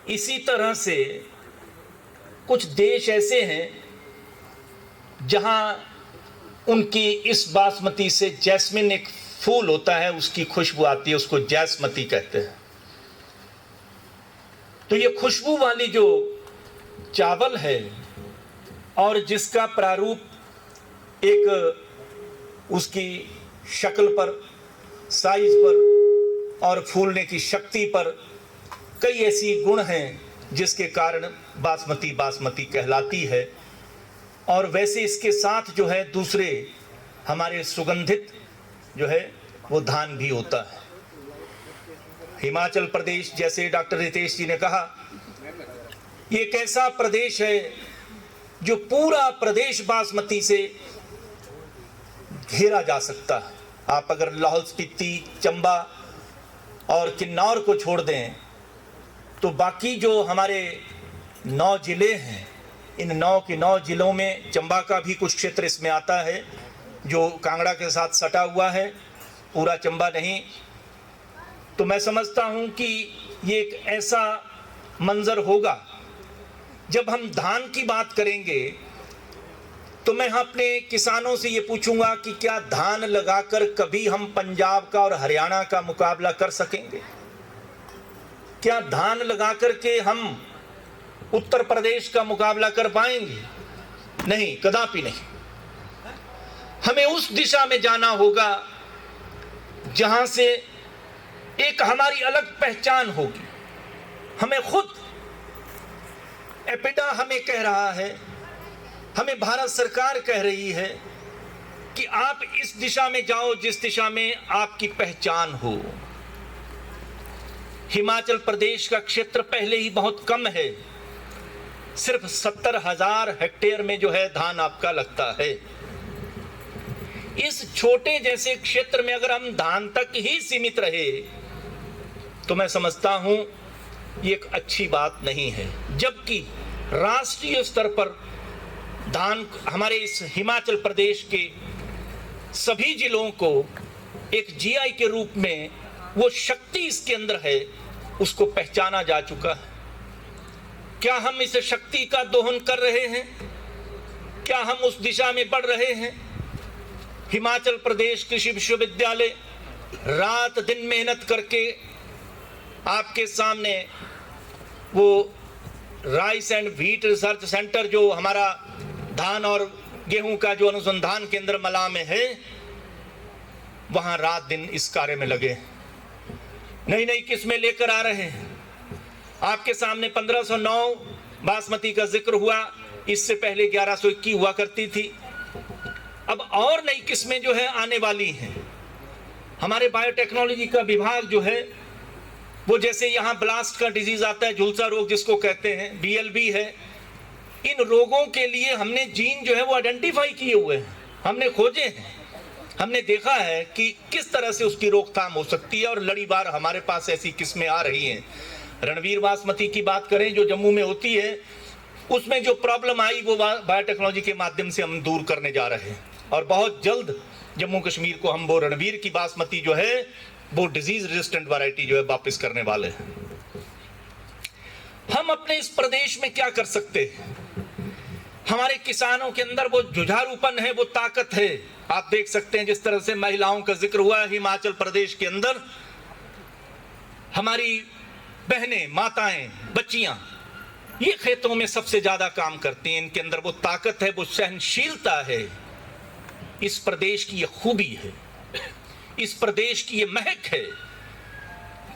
इसी तरह से कुछ देश ऐसे हैं जहां उनकी इस बासमती से जैस्मिन एक फूल होता है, उसकी खुशबू आती है, उसको जैस्मती कहते हैं। तो ये खुशबू वाली जो चावल है और जिसका प्रारूप एक उसकी शक्ल पर, साइज पर और फूलने की शक्ति पर कई ऐसी गुण हैं जिसके कारण बासमती बासमती कहलाती है। और वैसे इसके साथ जो है दूसरे हमारे सुगंधित जो है वो धान भी होता है। हिमाचल प्रदेश, जैसे डॉक्टर रितेश जी ने कहा, ये एक ऐसा प्रदेश है जो पूरा प्रदेश बासमती से घेरा जा सकता है। आप अगर लाहौल स्पीति, चंबा और किन्नौर को छोड़ दें तो बाकी जो हमारे 9 जिले हैं, इन 9 के 9 जिलों में चंबा का भी कुछ क्षेत्र इसमें आता है जो कांगड़ा के साथ सटा हुआ है, पूरा चंबा नहीं। तो मैं समझता हूं कि ये एक ऐसा मंजर होगा। जब हम धान की बात करेंगे तो मैं अपने किसानों से ये पूछूंगा कि क्या धान लगाकर कभी हम पंजाब का और हरियाणा का मुकाबला कर सकेंगे? क्या धान लगाकर के हम उत्तर प्रदेश का मुकाबला कर पाएंगे? नहीं, कदापि नहीं। हमें उस दिशा में जाना होगा जहां से एक हमारी अलग पहचान होगी। हमें खुद एपिडा हमें कह रहा है, हमें भारत सरकार कह रही है कि आप इस दिशा में जाओ जिस दिशा में आपकी पहचान हो। हिमाचल प्रदेश का क्षेत्र पहले ही बहुत कम है, सिर्फ 70,000 हेक्टेयर में जो है धान आपका लगता है। इस छोटे जैसे क्षेत्र में अगर हम धान तक ही सीमित रहे तो मैं समझता हूं ये एक अच्छी बात नहीं है। जबकि राष्ट्रीय स्तर पर धान हमारे इस हिमाचल प्रदेश के सभी जिलों को एक जीआई के रूप में वो शक्ति इसके अंदर है, उसको पहचाना जा चुका है। क्या हम इस शक्ति का दोहन कर रहे हैं? क्या हम उस दिशा में बढ़ रहे हैं? हिमाचल प्रदेश कृषि विश्वविद्यालय रात दिन मेहनत करके आपके सामने वो rice and wheat research centre जो हमारा धान और गेहूं का जो अनुसंधान केंद्र मला में है, वहां रात दिन इस कार्य में लगे, नई नई किस्में लेकर आ रहे हैं। आपके सामने 1509 बासमती का जिक्र हुआ, इससे पहले 1121 हुआ करती थी। अब और नई किस्में जो है आने वाली हैं। हमारे बायोटेक्नोलॉजी का विभाग जो है वो जैसे यहाँ ब्लास्ट का डिजीज आता है, झुलसा रोग जिसको कहते हैं, BLB है, इन रोगों के लिए हमने जीन जो है वो आइडेंटिफाई किए हुए हैं, हमने खोजे हैं, हमने देखा है कि किस तरह से उसकी रोकथाम हो सकती है और लड़ीवार हमारे पास ऐसी किस्में आ रही हैं। रणवीर बासमती की बात करें जो जम्मू में होती है, उसमें जो प्रॉब्लम आई वो बायोटेक्नोलॉजी के माध्यम से हम दूर करने जा रहे हैं और बहुत जल्द जम्मू कश्मीर को हम वो रणवीर की बासमती जो है वो डिजीज रेजिस्टेंट वैरायटी जो है वापस करने वाले हैं। हम अपने इस प्रदेश में क्या कर सकते हैं? हमारे किसानों के अंदर वो जुझारूपन है, वो ताकत है। आप देख सकते हैं जिस तरह से महिलाओं का जिक्र हुआ है, हिमाचल प्रदेश के अंदर हमारी बहनें, माताएं, बच्चियां ये खेतों में सबसे ज्यादा काम करती हैं। इनके अंदर वो ताकत है, वो सहनशीलता है। इस प्रदेश की ये खूबी है, इस प्रदेश की ये महक है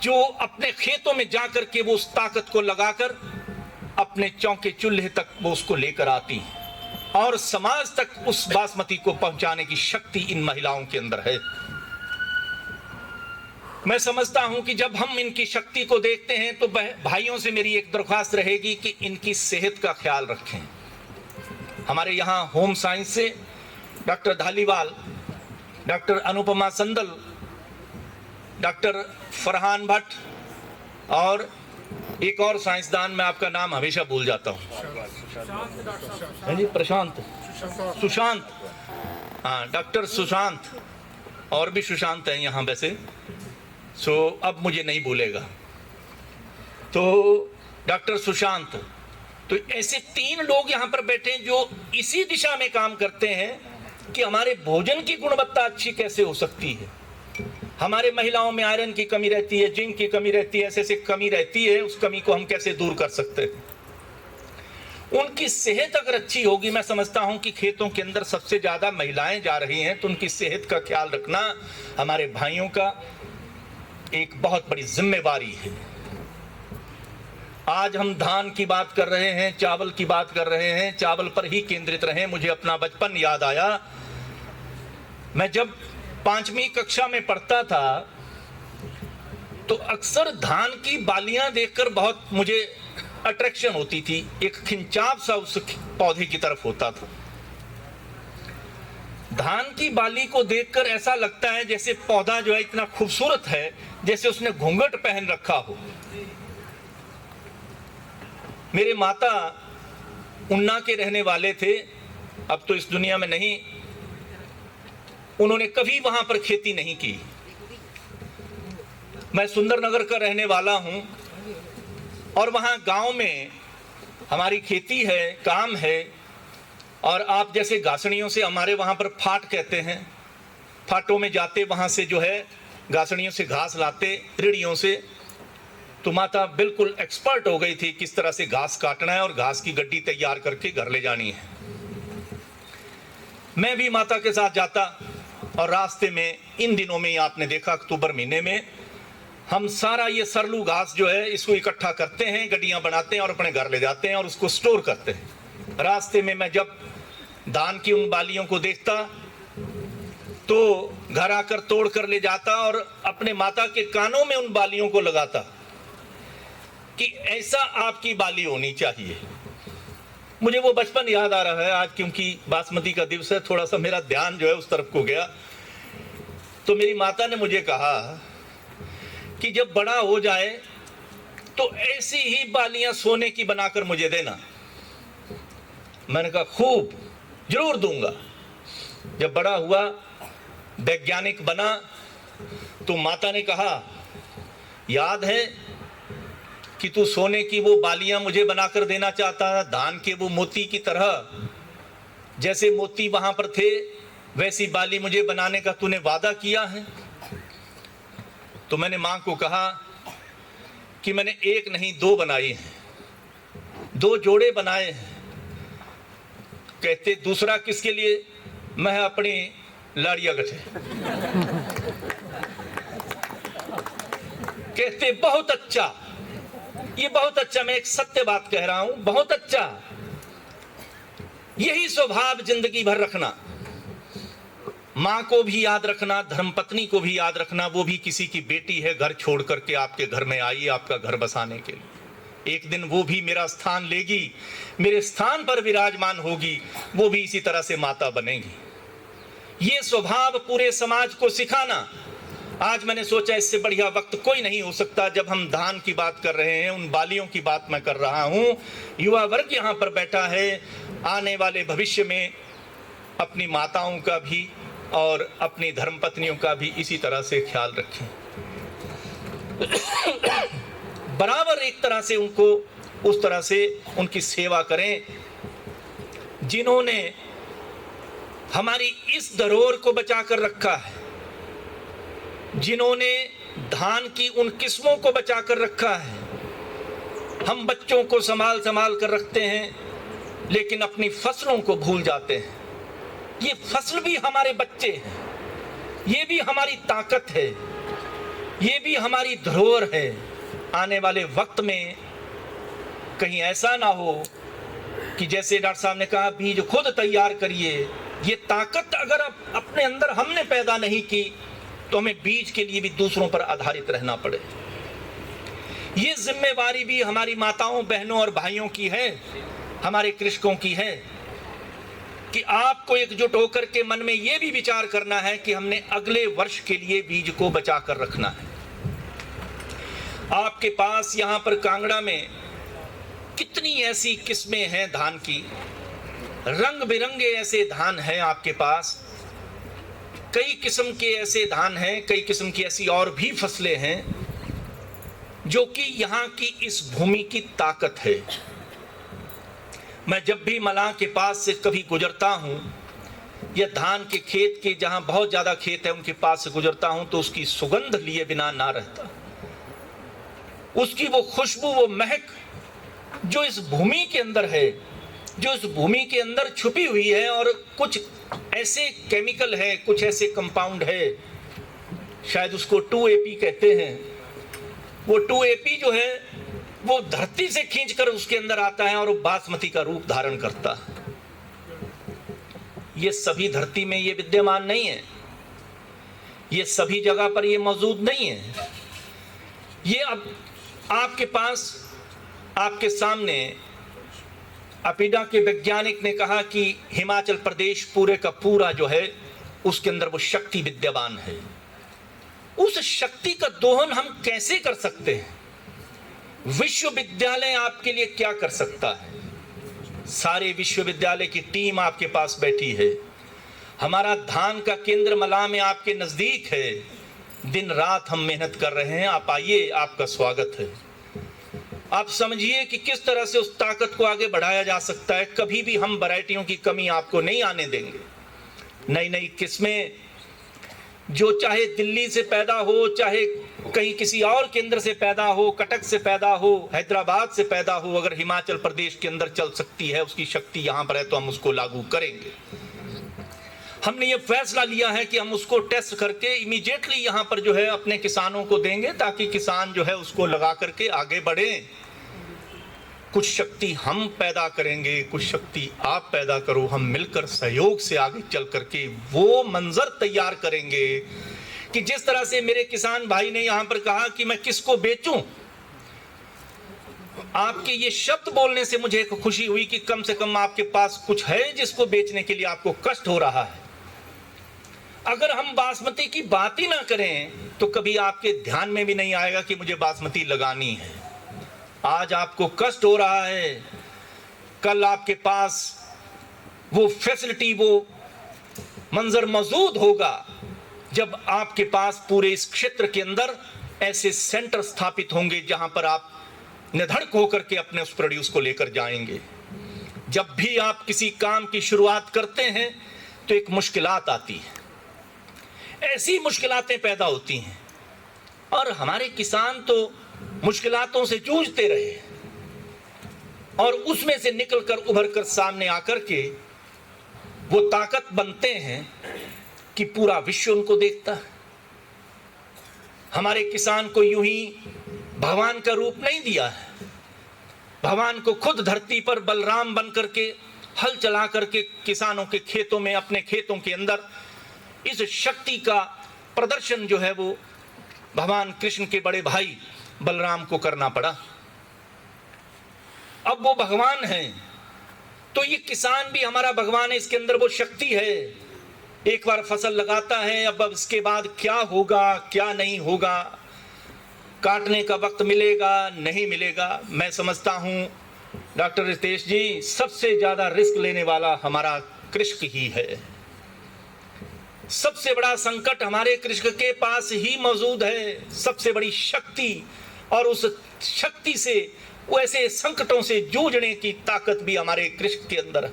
जो अपने खेतों में जाकर के वो उस ताकत को लगाकर अपने चौके चूल्हे तक वो उसको लेकर आती है और समाज तक उस बासमती को पहुंचाने की शक्ति इन महिलाओं के अंदर है। मैं समझता हूं कि जब हम इनकी शक्ति को देखते हैं तो भाइयों से मेरी एक दरख्वास्त रहेगी कि इनकी सेहत का ख्याल रखें। हमारे यहाँ होम साइंस से डॉक्टर धालीवाल, डॉक्टर अनुपमा संदल, डॉक्टर फरहान भट्ट और एक और साइंसदान, मैं आपका नाम हमेशा भूल जाता हूँ, सुशांत, हाँ डॉक्टर सुशांत, और भी सुशांत हैं यहाँ वैसे, सो अब मुझे नहीं भूलेगा, तो डॉक्टर सुशांत, तो ऐसे 3 लोग यहाँ पर बैठे जो इसी दिशा में काम करते हैं कि हमारे भोजन की गुणवत्ता अच्छी कैसे हो सकती है। हमारे महिलाओं में आयरन की कमी रहती है, जिंक की कमी रहती है, ऐसे कमी रहती है, उस कमी को हम कैसे दूर कर सकते हैं। उनकी सेहत अगर अच्छी होगी, मैं समझता हूं कि खेतों के अंदर सबसे ज्यादा महिलाएं जा रही हैं, तो उनकी सेहत का ख्याल रखना हमारे भाइयों का एक बहुत बड़ी जिम्मेवारी है। आज हम धान की बात कर रहे हैं, चावल की बात कर रहे हैं, चावल पर ही केंद्रित रहे। मुझे अपना बचपन याद आया, मैं जब 5वीं कक्षा में पढ़ता था तो अक्सर धान की बालियां देखकर बहुत मुझे अट्रैक्शन होती थी, एक खिंचाव सा उस पौधे की तरफ होता था। धान की बाली को देखकर ऐसा लगता है जैसे पौधा जो है इतना खूबसूरत है, जैसे उसने घूंघट पहन रखा हो। मेरे माता उन्ना के रहने वाले थे, अब तो इस दुनिया में नहीं। उन्होंने कभी वहां पर खेती नहीं की। मैं सुंदरनगर का रहने वाला हूं और वहां गांव में हमारी खेती है, काम है, और आप जैसे घासणियों से, हमारे वहां पर फाट कहते हैं, फाटों में जाते, वहां से जो है घासणियों से घास लाते, रिड़ियों से। तो माता बिल्कुल एक्सपर्ट हो गई थी किस तरह से घास काटना है और घास की गड्डी तैयार करके घर ले जानी है। मैं भी माता के साथ जाता और रास्ते में इन दिनों में आपने देखा अक्टूबर महीने में हम सारा ये सरलू घास जो है इसको इकट्ठा करते हैं, गड्डियां बनाते हैं और अपने घर ले जाते हैं और उसको स्टोर करते हैं। रास्ते में मैं जब धान की उन बालियों को देखता तो घर आकर तोड़ कर ले जाता और अपने माता के कानों में उन बालियों को लगाता कि ऐसा आपकी बाली होनी चाहिए। मुझे वो बचपन याद आ रहा है आज, क्योंकि बासमती का दिवस है, थोड़ा सा मेरा ध्यान जो है उस तरफ को गया। तो मेरी माता ने मुझे कहा कि जब बड़ा हो जाए तो ऐसी ही बालियां सोने की बनाकर मुझे देना। मैंने कहा खूब, जरूर दूंगा। जब बड़ा हुआ, वैज्ञानिक बना, तो माता ने कहा, याद है कि तू सोने की वो बालियां मुझे बनाकर देना चाहता था, धान के वो मोती की तरह, जैसे मोती वहां पर थे वैसी बाली मुझे बनाने का तूने वादा किया है। तो मैंने मां को कहा कि मैंने एक नहीं 2 बनाई हैं, 2 जोड़े बनाए हैं। कहते दूसरा किसके लिए? मैं अपनी लाड़िया गठे। कहते बहुत अच्छा, ये बहुत अच्छा, मैं एक सत्य बात कह रहा हूं, बहुत अच्छा। यही स्वभाव जिंदगी भर रखना, मां को भी याद रखना, धर्मपत्नी को भी याद रखना, वो भी किसी की बेटी है, घर छोड़ करके आपके घर में आई आपका घर बसाने के लिए। एक दिन वो भी मेरा स्थान लेगी, मेरे स्थान पर विराजमान होगी, वो भी इसी तरह से माता बनेगी। ये स्वभाव पूरे समाज को सिखाना। आज मैंने सोचा इससे बढ़िया वक्त कोई नहीं हो सकता। जब हम धान की बात कर रहे हैं, उन बालियों की बात मैं कर रहा हूं, युवा वर्ग यहाँ पर बैठा है, आने वाले भविष्य में अपनी माताओं का भी और अपनी धर्मपत्नियों का भी इसी तरह से ख्याल रखें। बराबर एक तरह से उनको उस तरह से उनकी सेवा करें जिन्होंने हमारी इस धरोहर को बचा कर रखा है, जिन्होंने धान की उन किस्मों को बचा कर रखा है। हम बच्चों को संभाल कर रखते हैं, लेकिन अपनी फसलों को भूल जाते हैं। ये फसल भी हमारे बच्चे हैं, ये भी हमारी ताकत है, ये भी हमारी धरोहर है। आने वाले वक्त में कहीं ऐसा ना हो कि जैसे डॉक्टर साहब ने कहा, बीज खुद तैयार करिए। ये ताकत अगर अपने अंदर हमने पैदा नहीं की तो हमें बीज के लिए भी दूसरों पर आधारित रहना पड़े। ये जिम्मेवारी भी हमारी माताओं, बहनों और भाइयों की है, हमारे कृषकों की है कि आपको एकजुट होकर के मन में यह भी विचार करना है कि हमने अगले वर्ष के लिए बीज को बचा कर रखना है। आपके पास यहां पर कांगड़ा में कितनी ऐसी किस्में हैं धान की, रंग बिरंगे ऐसे धान हैं आपके पास, कई किस्म के ऐसे धान हैं, कई किस्म की ऐसी और भी फसलें हैं जो कि यहाँ की इस भूमि की ताकत है। मैं जब भी मलाह के पास से कभी गुजरता हूँ या धान के खेत के जहाँ बहुत ज़्यादा खेत है उनके पास से गुजरता हूँ तो उसकी सुगंध लिए बिना ना रहता। उसकी वो खुशबू, वो महक जो इस भूमि के अंदर है, जो इस भूमि के अंदर छुपी हुई है, और कुछ ऐसे केमिकल है, कुछ ऐसे कंपाउंड है, शायद उसको 2AP कहते हैं। वो 2AP जो है वो धरती से खींचकर उसके अंदर आता है और वो बासमती का रूप धारण करता है। ये सभी धरती में ये विद्यमान नहीं है, ये सभी जगह पर ये मौजूद नहीं है। ये अब आपके पास, आपके सामने अपिडा के वैज्ञानिक ने कहा कि हिमाचल प्रदेश पूरे का पूरा जो है उसके अंदर वो शक्ति विद्यमान है। उस शक्ति का दोहन हम कैसे कर सकते हैं? विश्वविद्यालय आपके लिए क्या कर सकता है? सारे विश्वविद्यालय की टीम आपके पास बैठी है। हमारा धान का केंद्र मलाह में आपके नजदीक है। दिन रात हम मेहनत कर रहे हैं। आप आइए, आपका स्वागत है। आप समझिए कि किस तरह से उस ताकत को आगे बढ़ाया जा सकता है। कभी भी हम वैरायटियों की कमी आपको नहीं आने देंगे। नई नई किस्में जो चाहे दिल्ली से पैदा हो, चाहे कहीं किसी और केंद्र से पैदा हो, कटक से पैदा हो, हैदराबाद से पैदा हो, अगर हिमाचल प्रदेश के अंदर चल सकती है, उसकी शक्ति यहाँ पर है, तो हम उसको लागू करेंगे। हमने ये फैसला लिया है कि हम उसको टेस्ट करके इमीडिएटली यहाँ पर जो है अपने किसानों को देंगे, ताकि किसान जो है उसको लगा करके आगे बढ़े। कुछ शक्ति हम पैदा करेंगे, कुछ शक्ति आप पैदा करो, हम मिलकर सहयोग से आगे चल करके वो मंजर तैयार करेंगे कि जिस तरह से मेरे किसान भाई ने यहाँ पर कहा कि मैं किसको बेचूं। आपके ये शब्द बोलने से मुझे एक खुशी हुई कि कम से कम आपके पास कुछ है जिसको बेचने के लिए आपको कष्ट हो रहा है। अगर हम बासमती की बात ही ना करें तो कभी आपके ध्यान में भी नहीं आएगा कि मुझे बासमती लगानी है। आज आपको कष्ट हो रहा है, कल आपके पास वो फैसिलिटी, वो मंजर मौजूद होगा जब आपके पास पूरे इस क्षेत्र के अंदर ऐसे सेंटर स्थापित होंगे जहां पर आप निधड़क होकर के अपने उस प्रोड्यूस को लेकर जाएंगे। जब भी आप किसी काम की शुरुआत करते हैं तो एक मुश्किलात आती है, ऐसी मुश्किलातें पैदा होती हैं, और हमारे किसान तो मुश्किलातों से जूझते रहे और उसमें से निकलकर उभर कर सामने आकर के वो ताकत बनते हैं कि पूरा विश्व उनको देखता है। हमारे किसान को यूं ही भगवान का रूप नहीं दिया है, भगवान को खुद धरती पर बलराम बन करके हल चला करके किसानों के खेतों में, अपने खेतों के अंदर इस शक्ति का प्रदर्शन जो है वो भगवान कृष्ण के बड़े भाई बलराम को करना पड़ा। अब वो भगवान हैं तो ये किसान भी हमारा भगवान है, इसके अंदर वो शक्ति है। एक बार फसल लगाता है, अब इसके बाद क्या होगा क्या नहीं होगा, काटने का वक्त मिलेगा नहीं मिलेगा। मैं समझता हूं डॉक्टर रितेश जी, सबसे ज्यादा रिस्क लेने वाला हमारा कृषक ही है। सबसे बड़ा संकट हमारे कृषक के पास ही मौजूद है, सबसे बड़ी शक्ति, और उस शक्ति से वैसे संकटों से जूझने की ताकत भी हमारे कृषक के अंदर है।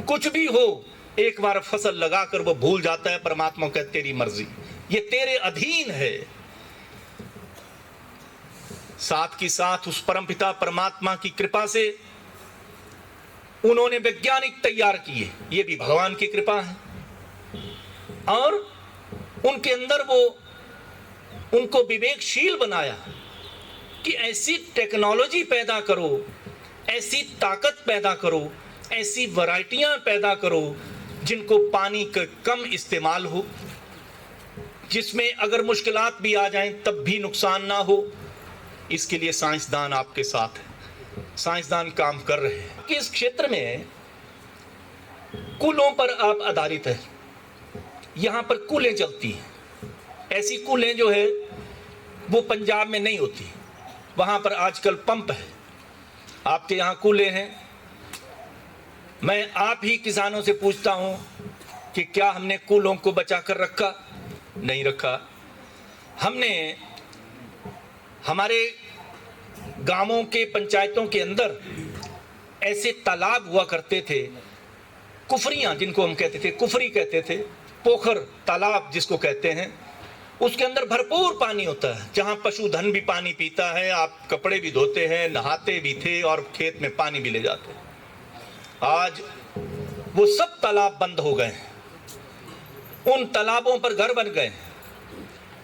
कुछ भी हो, एक बार फसल लगाकर वो भूल जाता है, परमात्मा कहते तेरी मर्जी, ये तेरे अधीन है। साथ की साथ उस परमपिता परमात्मा की कृपा से उन्होंने वैज्ञानिक तैयार किए, ये भी भगवान की कृपा है, और उनके अंदर वो उनको विवेकशील बनाया कि ऐसी टेक्नोलॉजी पैदा करो, ऐसी ताकत पैदा करो, ऐसी वैरायटियां पैदा करो जिनको पानी का कम इस्तेमाल हो, जिसमें अगर मुश्किलात भी आ जाएं तब भी नुकसान ना हो। इसके लिए साइंसदान आपके साथ है, साइंसदान काम कर रहे हैं कि इस क्षेत्र में कुलों पर आप आधारित है। यहां पर कुलें चलती हैं, ऐसी कुलें जो है वो पंजाब में नहीं होती, वहां पर आजकल पंप है। आपके यहां कुलें हैं। मैं आप ही किसानों से पूछता हूं कि क्या हमने कुलों को बचा कर रखा? नहीं रखा। हमने हमारे गांवों के पंचायतों के अंदर ऐसे तालाब हुआ करते थे, कुफरियां जिनको हम कहते थे, कुफरी कहते थे, पोखर तालाब जिसको कहते हैं, उसके अंदर भरपूर पानी होता है, जहां पशुधन भी पानी पीता है, आप कपड़े भी धोते हैं, नहाते भी थे और खेत में पानी भी ले जाते हैं। आज वो सब तालाब बंद हो गए, उन तालाबों पर घर बन गए,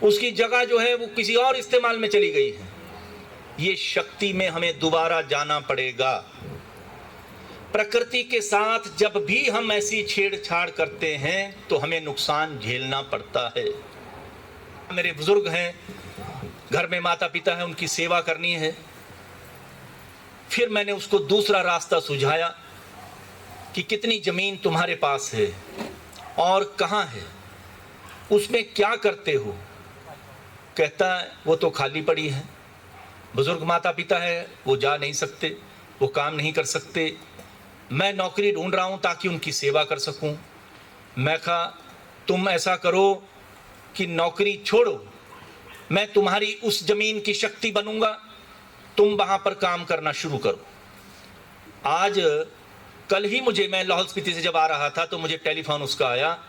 उसकी जगह जो है वो किसी और इस्तेमाल में चली गई है। ये शक्ति में हमें दोबारा जाना पड़ेगा। प्रकृति के साथ जब भी हम ऐसी छेड़छाड़ करते हैं तो हमें नुकसान झेलना पड़ता है। मेरे बुजुर्ग हैं, घर में माता पिता है, उनकी सेवा करनी है। फिर मैंने उसको दूसरा रास्ता सुझाया कि कितनी जमीन तुम्हारे पास है और कहाँ है, उसमें क्या करते हो? कहता है वो तो खाली पड़ी है, बुजुर्ग माता पिता है, वो जा नहीं सकते, वो काम नहीं कर सकते, मैं नौकरी ढूंढ रहा हूँ ताकि उनकी सेवा कर सकूँ। मैं कहा तुम ऐसा करो कि नौकरी छोड़ो, मैं तुम्हारी उस जमीन की शक्ति बनूंगा, तुम वहाँ पर काम करना शुरू करो। आज कल ही मैं लाहौल स्पीति से जब आ रहा था तो मुझे टेलीफोन उसका आया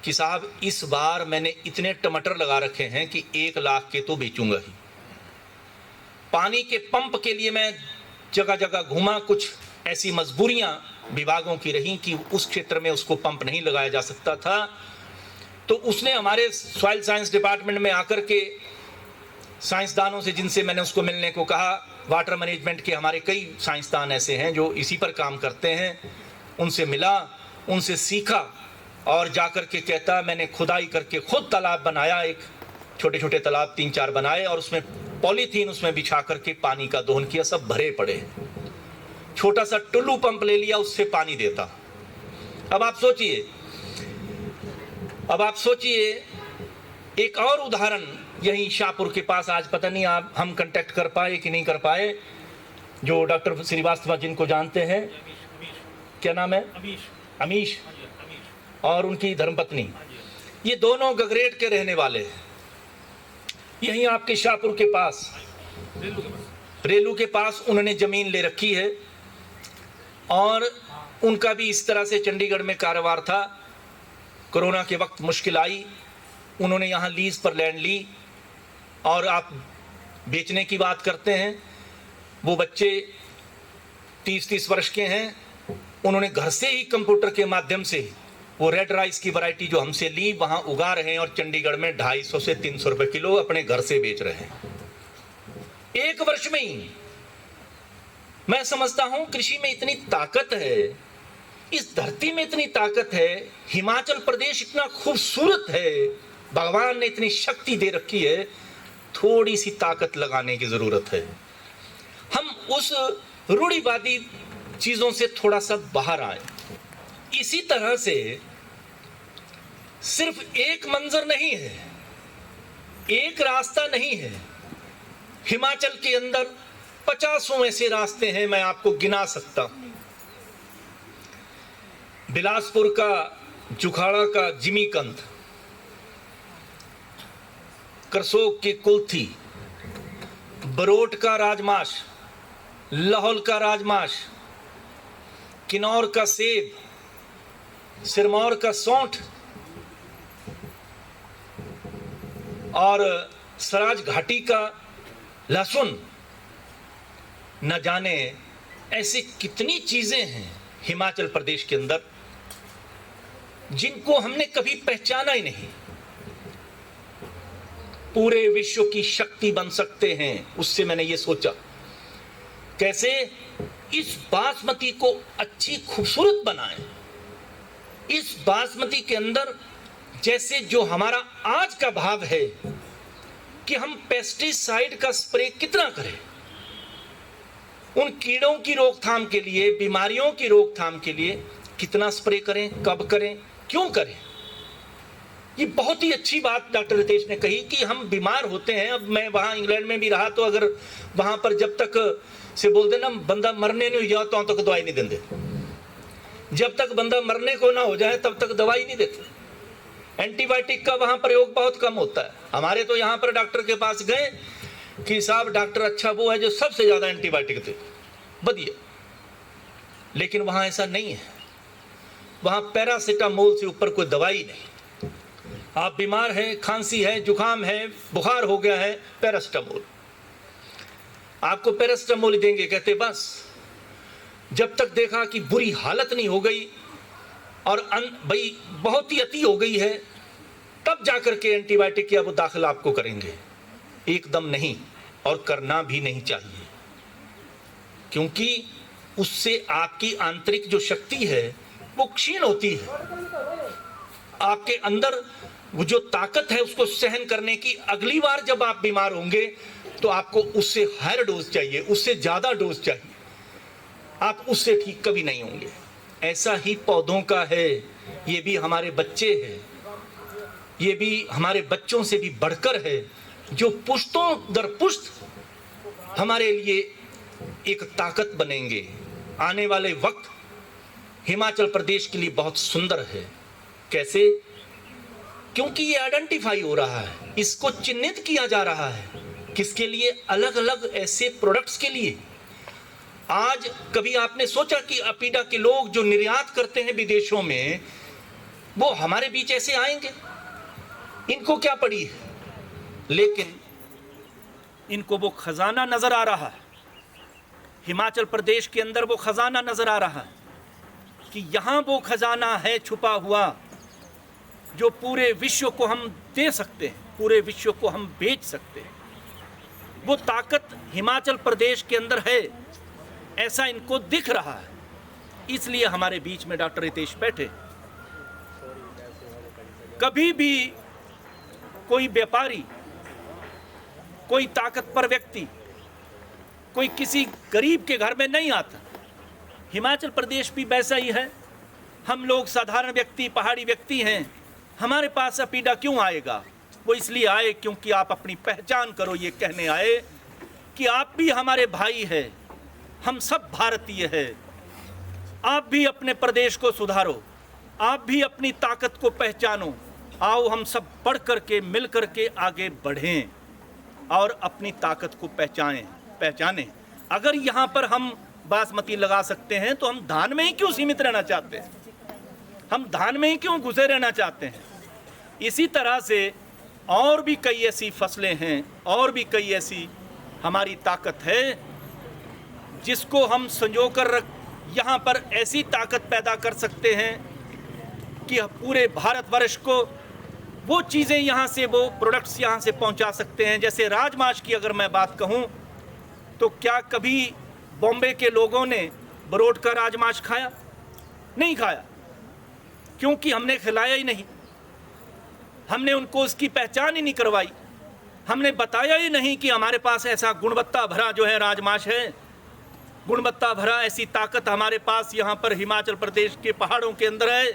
कि साहब इस बार मैंने इतने टमाटर लगा रखे हैं कि 1 लाख के तो बेचूंगा ही। पानी के पंप के लिए मैं जगह जगह घूमा, कुछ ऐसी मजबूरियां विभागों की रही कि उस क्षेत्र में उसको पंप नहीं लगाया जा सकता था। तो उसने हमारे सॉइल साइंस डिपार्टमेंट में आकर के साइंसदानों से, जिनसे मैंने उसको मिलने को कहा, वाटर मैनेजमेंट के हमारे कई साइंसदान ऐसे हैं जो इसी पर काम करते हैं, उनसे मिला, उनसे सीखा और जाकर के कहता मैंने खुदाई करके खुद तालाब बनाया, एक छोटे छोटे तालाब 3-4 बनाए और उसमें पॉलीथीन उसमें बिछा करके पानी का दोहन किया, सब भरे पड़े। छोटा सा टुल्लू पंप ले लिया, उससे पानी देता। अब आप सोचिए एक और उदाहरण यहीं शाहपुर के पास, आज पता नहीं आप हम कांटेक्ट कर पाए कि नहीं कर पाए, जो डॉक्टर श्रीवास्तव जिनको जानते हैं, क्या नाम है, अमीश और उनकी धर्मपत्नी, ये दोनों गगरेट के रहने वाले हैं। यहीं आपके शाहपुर के पास, रेलू के पास उन्होंने ज़मीन ले रखी है और उनका भी इस तरह से चंडीगढ़ में कारोबार था। कोरोना के वक्त मुश्किल आई, उन्होंने यहाँ लीज पर लैंड ली और आप बेचने की बात करते हैं। वो बच्चे 30-30 वर्ष के हैं, उन्होंने घर से ही कंप्यूटर के माध्यम से वो रेड राइस की वैरायटी जो हमसे ली वहाँ उगा रहे हैं और चंडीगढ़ में 250 से 300 रुपए किलो अपने घर से बेच रहे हैं 1 वर्ष में ही। मैं समझता हूं कृषि में इतनी ताकत है, इस धरती में इतनी ताकत है, हिमाचल प्रदेश इतना खूबसूरत है, भगवान ने इतनी शक्ति दे रखी है, थोड़ी सी ताकत लगाने की जरूरत है। हम उस रूढ़िवादी चीजों से थोड़ा सा बाहर आए। इसी तरह से सिर्फ एक मंजर नहीं है, एक रास्ता नहीं है। हिमाचल के अंदर 50 ऐसे रास्ते हैं, मैं आपको गिना सकता हूं। बिलासपुर का जुखाड़ा का जिमीकंद, करसोग की कुल्थी, बरोट का राजमाश, लाहौल का राजमाश, किन्नौर का सेब, सिरमौर का सौंठ और सराज घाटी का लहसुन, न जाने ऐसी कितनी चीजें हैं हिमाचल प्रदेश के अंदर जिनको हमने कभी पहचाना ही नहीं। पूरे विश्व की शक्ति बन सकते हैं, उससे मैंने ये सोचा कैसे इस बासमती को अच्छी खूबसूरत बनाएं। इस बासमती के अंदर जैसे जो हमारा आज का भाव है कि हम पेस्टिसाइड का स्प्रे कितना करें, उन कीड़ों की रोकथाम के लिए, बीमारियों की रोकथाम के लिए कितना स्प्रे करें, कब करें, क्यों करें। ये बहुत ही अच्छी बात डॉक्टर रितेश ने कही कि हम बीमार होते हैं। अब मैं वहाँ इंग्लैंड में भी रहा तो अगर वहाँ पर जब तक से बोल देना बंदा मरने नहीं जाओ तो तक दवाई नहीं देंगे, जब तक बंदा मरने को ना हो जाए तब तक दवाई नहीं देते। एंटीबायोटिक का वहाँ प्रयोग बहुत कम होता है। हमारे तो यहाँ पर डॉक्टर के पास गए कि साहब डॉक्टर अच्छा वो है जो सबसे ज्यादा एंटीबायोटिक दे, बढ़िया, लेकिन वहाँ ऐसा नहीं है। वहाँ पैरासीटामोल से ऊपर कोई दवाई नहीं। आप बीमार हैं, खांसी है, जुकाम है, बुखार हो गया है, पैरासीटामोल, आपको पैरासीटामोल देंगे, कहते बस जब तक देखा कि बुरी हालत नहीं हो गई और भाई बहुत ही अति हो गई है तब जाकर के एंटीबायोटिक या वो दाखिल आपको करेंगे, एकदम नहीं, और करना भी नहीं चाहिए, क्योंकि उससे आपकी आंतरिक जो शक्ति है वो क्षीण होती है। आपके अंदर वो जो ताकत है उसको सहन करने की, अगली बार जब आप बीमार होंगे तो आपको उससे हायर डोज चाहिए, उससे ज्यादा डोज चाहिए, आप उससे ठीक कभी नहीं होंगे। ऐसा ही पौधों का है, ये भी हमारे बच्चे हैं, ये भी हमारे बच्चों से भी बढ़कर है, जो पुश्तों दर पुश्त हमारे लिए एक ताकत बनेंगे। आने वाले वक्त हिमाचल प्रदेश के लिए बहुत सुंदर है। कैसे? क्योंकि ये आइडेंटिफाई हो रहा है, इसको चिन्हित किया जा रहा है। किसके लिए? अलग अलग ऐसे प्रोडक्ट्स के लिए। आज कभी आपने सोचा कि अपीडा के लोग जो निर्यात करते हैं विदेशों में, वो हमारे बीच ऐसे आएंगे? इनको क्या पड़ी है? लेकिन इनको वो खजाना नजर आ रहा है, हिमाचल प्रदेश के अंदर वो खजाना नजर आ रहा है कि यहाँ वो खजाना है छुपा हुआ जो पूरे विश्व को हम दे सकते हैं, पूरे विश्व को हम बेच सकते हैं। वो ताकत हिमाचल प्रदेश के अंदर है, ऐसा इनको दिख रहा है। इसलिए हमारे बीच में डॉक्टर रितेश बैठे। कभी भी कोई व्यापारी, कोई ताकतवर व्यक्ति, कोई किसी गरीब के घर में नहीं आता। हिमाचल प्रदेश भी वैसा ही है। हम लोग साधारण व्यक्ति, पहाड़ी व्यक्ति हैं, हमारे पास अपीडा क्यों आएगा? वो इसलिए आए क्योंकि आप अपनी पहचान करो, ये कहने आए कि आप भी हमारे भाई हैं, हम सब भारतीय हैं। आप भी अपने प्रदेश को सुधारो, आप भी अपनी ताकत को पहचानो। आओ हम सब बढ़ करके मिल करके आगे बढ़ें और अपनी ताकत को पहचानें। अगर यहाँ पर हम बासमती लगा सकते हैं तो हम धान में ही क्यों सीमित रहना चाहते हैं? हम धान में ही क्यों घुसे रहना चाहते हैं? इसी तरह से और भी कई ऐसी फसलें हैं, और भी कई ऐसी हमारी ताकत है जिसको हम संजो कर यहाँ पर ऐसी ताकत पैदा कर सकते हैं कि पूरे भारतवर्ष को वो चीज़ें यहाँ से, वो प्रोडक्ट्स यहाँ से पहुँचा सकते हैं। जैसे राजमाश की अगर मैं बात कहूँ तो क्या कभी बॉम्बे के लोगों ने बरोड का राजमाश खाया? नहीं खाया, क्योंकि हमने खिलाया ही नहीं। हमने उनको उसकी पहचान ही नहीं करवाई। हमने बताया ही नहीं कि हमारे पास ऐसा गुणवत्ता भरा जो है राजमाश है, गुणवत्ता भरा ऐसी ताकत हमारे पास यहाँ पर हिमाचल प्रदेश के पहाड़ों के अंदर है।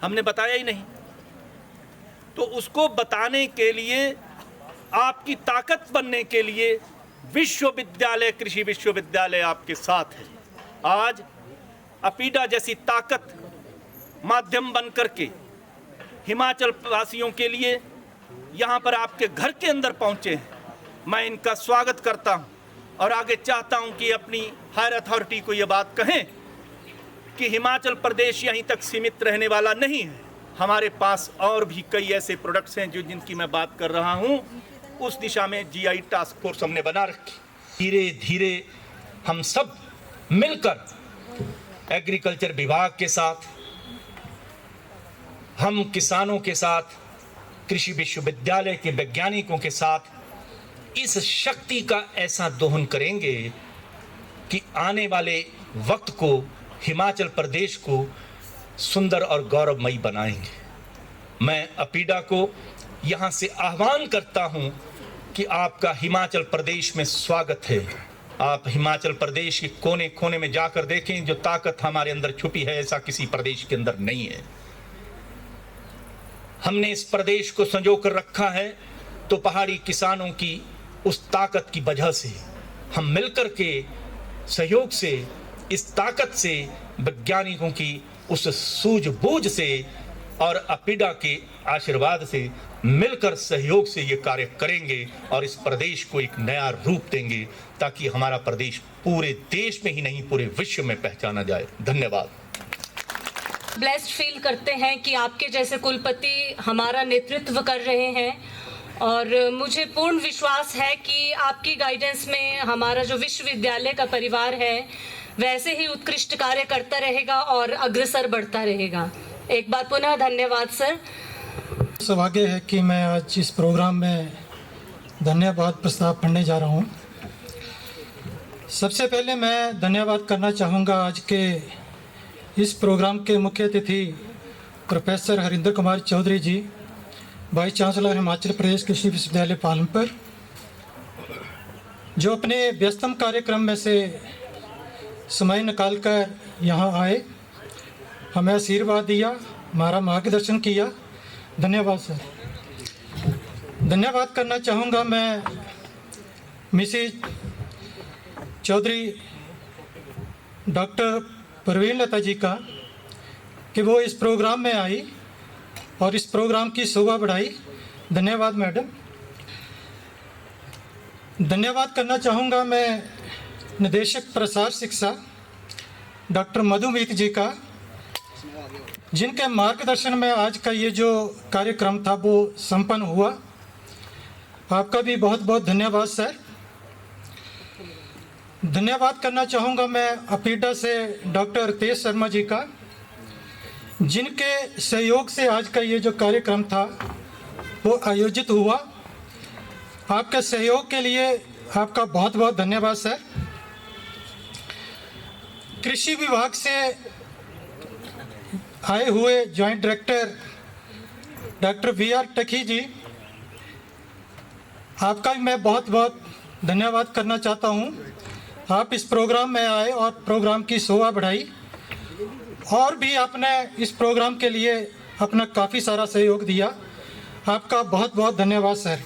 हमने बताया ही नहीं। तो उसको बताने के लिए, आपकी ताकत बनने के लिए विश्वविद्यालय, कृषि विश्वविद्यालय आपके साथ है। आज अपीडा जैसी ताकत माध्यम बन करके हिमाचल वासियों के लिए यहाँ पर आपके घर के अंदर पहुँचे हैं। मैं इनका स्वागत करता हूँ और आगे चाहता हूँ कि अपनी हायर अथॉरिटी को ये बात कहें कि हिमाचल प्रदेश यहीं तक सीमित रहने वाला नहीं है। हमारे पास और भी कई ऐसे प्रोडक्ट्स हैं जिनकी मैं बात कर रहा हूँ। उस दिशा में जीआई टास्क फोर्स हमने बना रखी। धीरे धीरे हम सब मिलकर एग्रीकल्चर विभाग के साथ, हम किसानों के साथ, कृषि विश्वविद्यालय के वैज्ञानिकों के साथ इस शक्ति का ऐसा दोहन करेंगे कि आने वाले वक्त को, हिमाचल प्रदेश को सुंदर और गौरवमयी बनाएंगे। मैं अपीडा को यहाँ से आह्वान करता हूँ कि आपका हिमाचल प्रदेश में स्वागत है। आप हिमाचल प्रदेश के कोने कोने में जाकर देखें, जो ताकत हमारे अंदर छुपी है ऐसा किसी प्रदेश के अंदर नहीं है। हमने इस प्रदेश को संजो कर रखा है तो पहाड़ी किसानों की उस ताकत की वजह से, हम मिलकर के सहयोग से, इस ताकत से, वैज्ञानिकों की उस सूझबूझ से और अपीडा के आशीर्वाद से मिलकर सहयोग से ये कार्य करेंगे और इस प्रदेश को एक नया रूप देंगे ताकि हमारा प्रदेश पूरे देश में ही नहीं पूरे विश्व में पहचाना जाए। धन्यवाद। ब्लेस्ड फील करते हैं कि आपके जैसे कुलपति हमारा नेतृत्व कर रहे हैं और मुझे पूर्ण विश्वास है कि आपकी गाइडेंस में हमारा जो विश्वविद्यालय का परिवार है वैसे ही उत्कृष्ट कार्य करता रहेगा और अग्रसर बढ़ता रहेगा। एक बार पुनः धन्यवाद सर। सौभाग्य है कि मैं आज इस प्रोग्राम में धन्यवाद प्रस्ताव पढ़ने जा रहा हूँ। सबसे पहले मैं धन्यवाद करना चाहूँगा आज के इस प्रोग्राम के मुख्य अतिथि प्रोफेसर हरिंद्र कुमार चौधरी जी, वाइस चांसलर हिमाचल प्रदेश कृषि विश्वविद्यालय पालमपुर, जो अपने व्यस्तम कार्यक्रम में से समय निकालकर यहाँ आए, हमें आशीर्वाद दिया, हमारा मार्गदर्शन किया। धन्यवाद सर। धन्यवाद करना चाहूँगा मैं मिसेज चौधरी डॉक्टर परवीन लता जी का कि वो इस प्रोग्राम में आई और इस प्रोग्राम की शोभा बढ़ाई। धन्यवाद मैडम। धन्यवाद करना चाहूँगा मैं निदेशक प्रसार शिक्षा डॉक्टर मधुमीत जी का, जिनके मार्गदर्शन में आज का ये जो कार्यक्रम था वो संपन्न हुआ। आपका भी बहुत बहुत धन्यवाद सर। धन्यवाद करना चाहूँगा मैं अपीडा से डॉक्टर रितेश शर्मा जी का, जिनके सहयोग से आज का ये जो कार्यक्रम था वो आयोजित हुआ। आपके सहयोग के लिए आपका बहुत बहुत धन्यवाद सर। कृषि विभाग से आए हुए जॉइंट डायरेक्टर डॉक्टर VR टकी जी, आपका भी मैं बहुत बहुत धन्यवाद करना चाहता हूँ। आप इस प्रोग्राम में आए और प्रोग्राम की शोभा बढ़ाई और भी आपने इस प्रोग्राम के लिए अपना काफ़ी सारा सहयोग दिया। आपका बहुत बहुत धन्यवाद सर।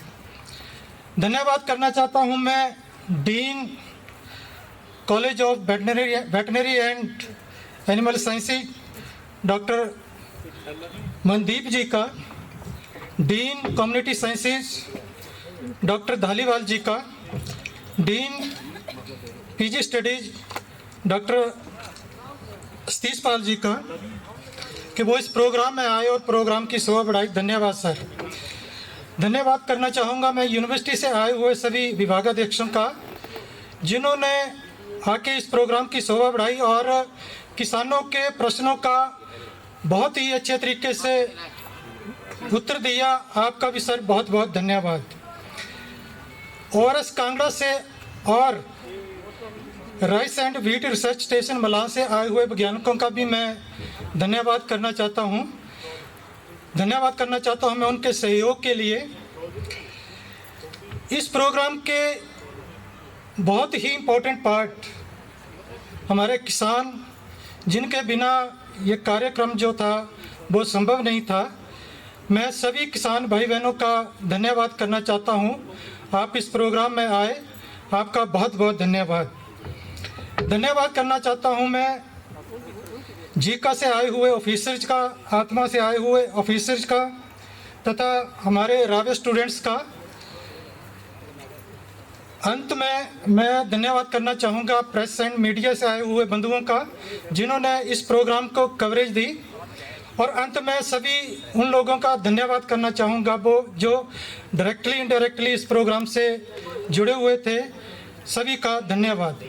धन्यवाद करना चाहता हूँ मैं dean college of veterinary and animal sciences doctor Mandeep ji का, dean community sciences doctor Dhaliwal ji का, dean PG studies doctor Satish Pal ji का, कि वो इस प्रोग्राम में आए और प्रोग्राम की शोभा बढ़ाई। धन्यवाद सर। धन्यवाद करना चाहूँगा मैं यूनिवर्सिटी से आए हुए सभी विभागाध्यक्षों का, जिन्होंने आके इस प्रोग्राम की शोभा बढ़ाई और किसानों के प्रश्नों का बहुत ही अच्छे तरीके से उत्तर दिया। आपका भी सर बहुत बहुत धन्यवाद। ORS कांगड़ा से और rice and wheat research station मलाह से आए हुए वैज्ञानिकों का भी मैं धन्यवाद करना चाहता हूँ। मैं उनके सहयोग के लिए। इस प्रोग्राम के बहुत ही इम्पोर्टेंट पार्ट हमारे किसान, जिनके बिना ये कार्यक्रम जो था वो संभव नहीं था। मैं सभी किसान भाई बहनों का धन्यवाद करना चाहता हूँ। आप इस प्रोग्राम में आए, आपका बहुत बहुत धन्यवाद। धन्यवाद करना चाहता हूँ मैं जीका से आए हुए ऑफिसर्स का, आत्मा से आए हुए ऑफिसर्स का, तथा हमारे रावे स्टूडेंट्स का। अंत में मैं धन्यवाद करना चाहूँगा प्रेस एंड मीडिया से आए हुए बंधुओं का, जिन्होंने इस प्रोग्राम को कवरेज दी। और अंत में सभी उन लोगों का धन्यवाद करना चाहूँगा वो जो डायरेक्टली इनडायरेक्टली इस प्रोग्राम से जुड़े हुए थे। सभी का धन्यवाद।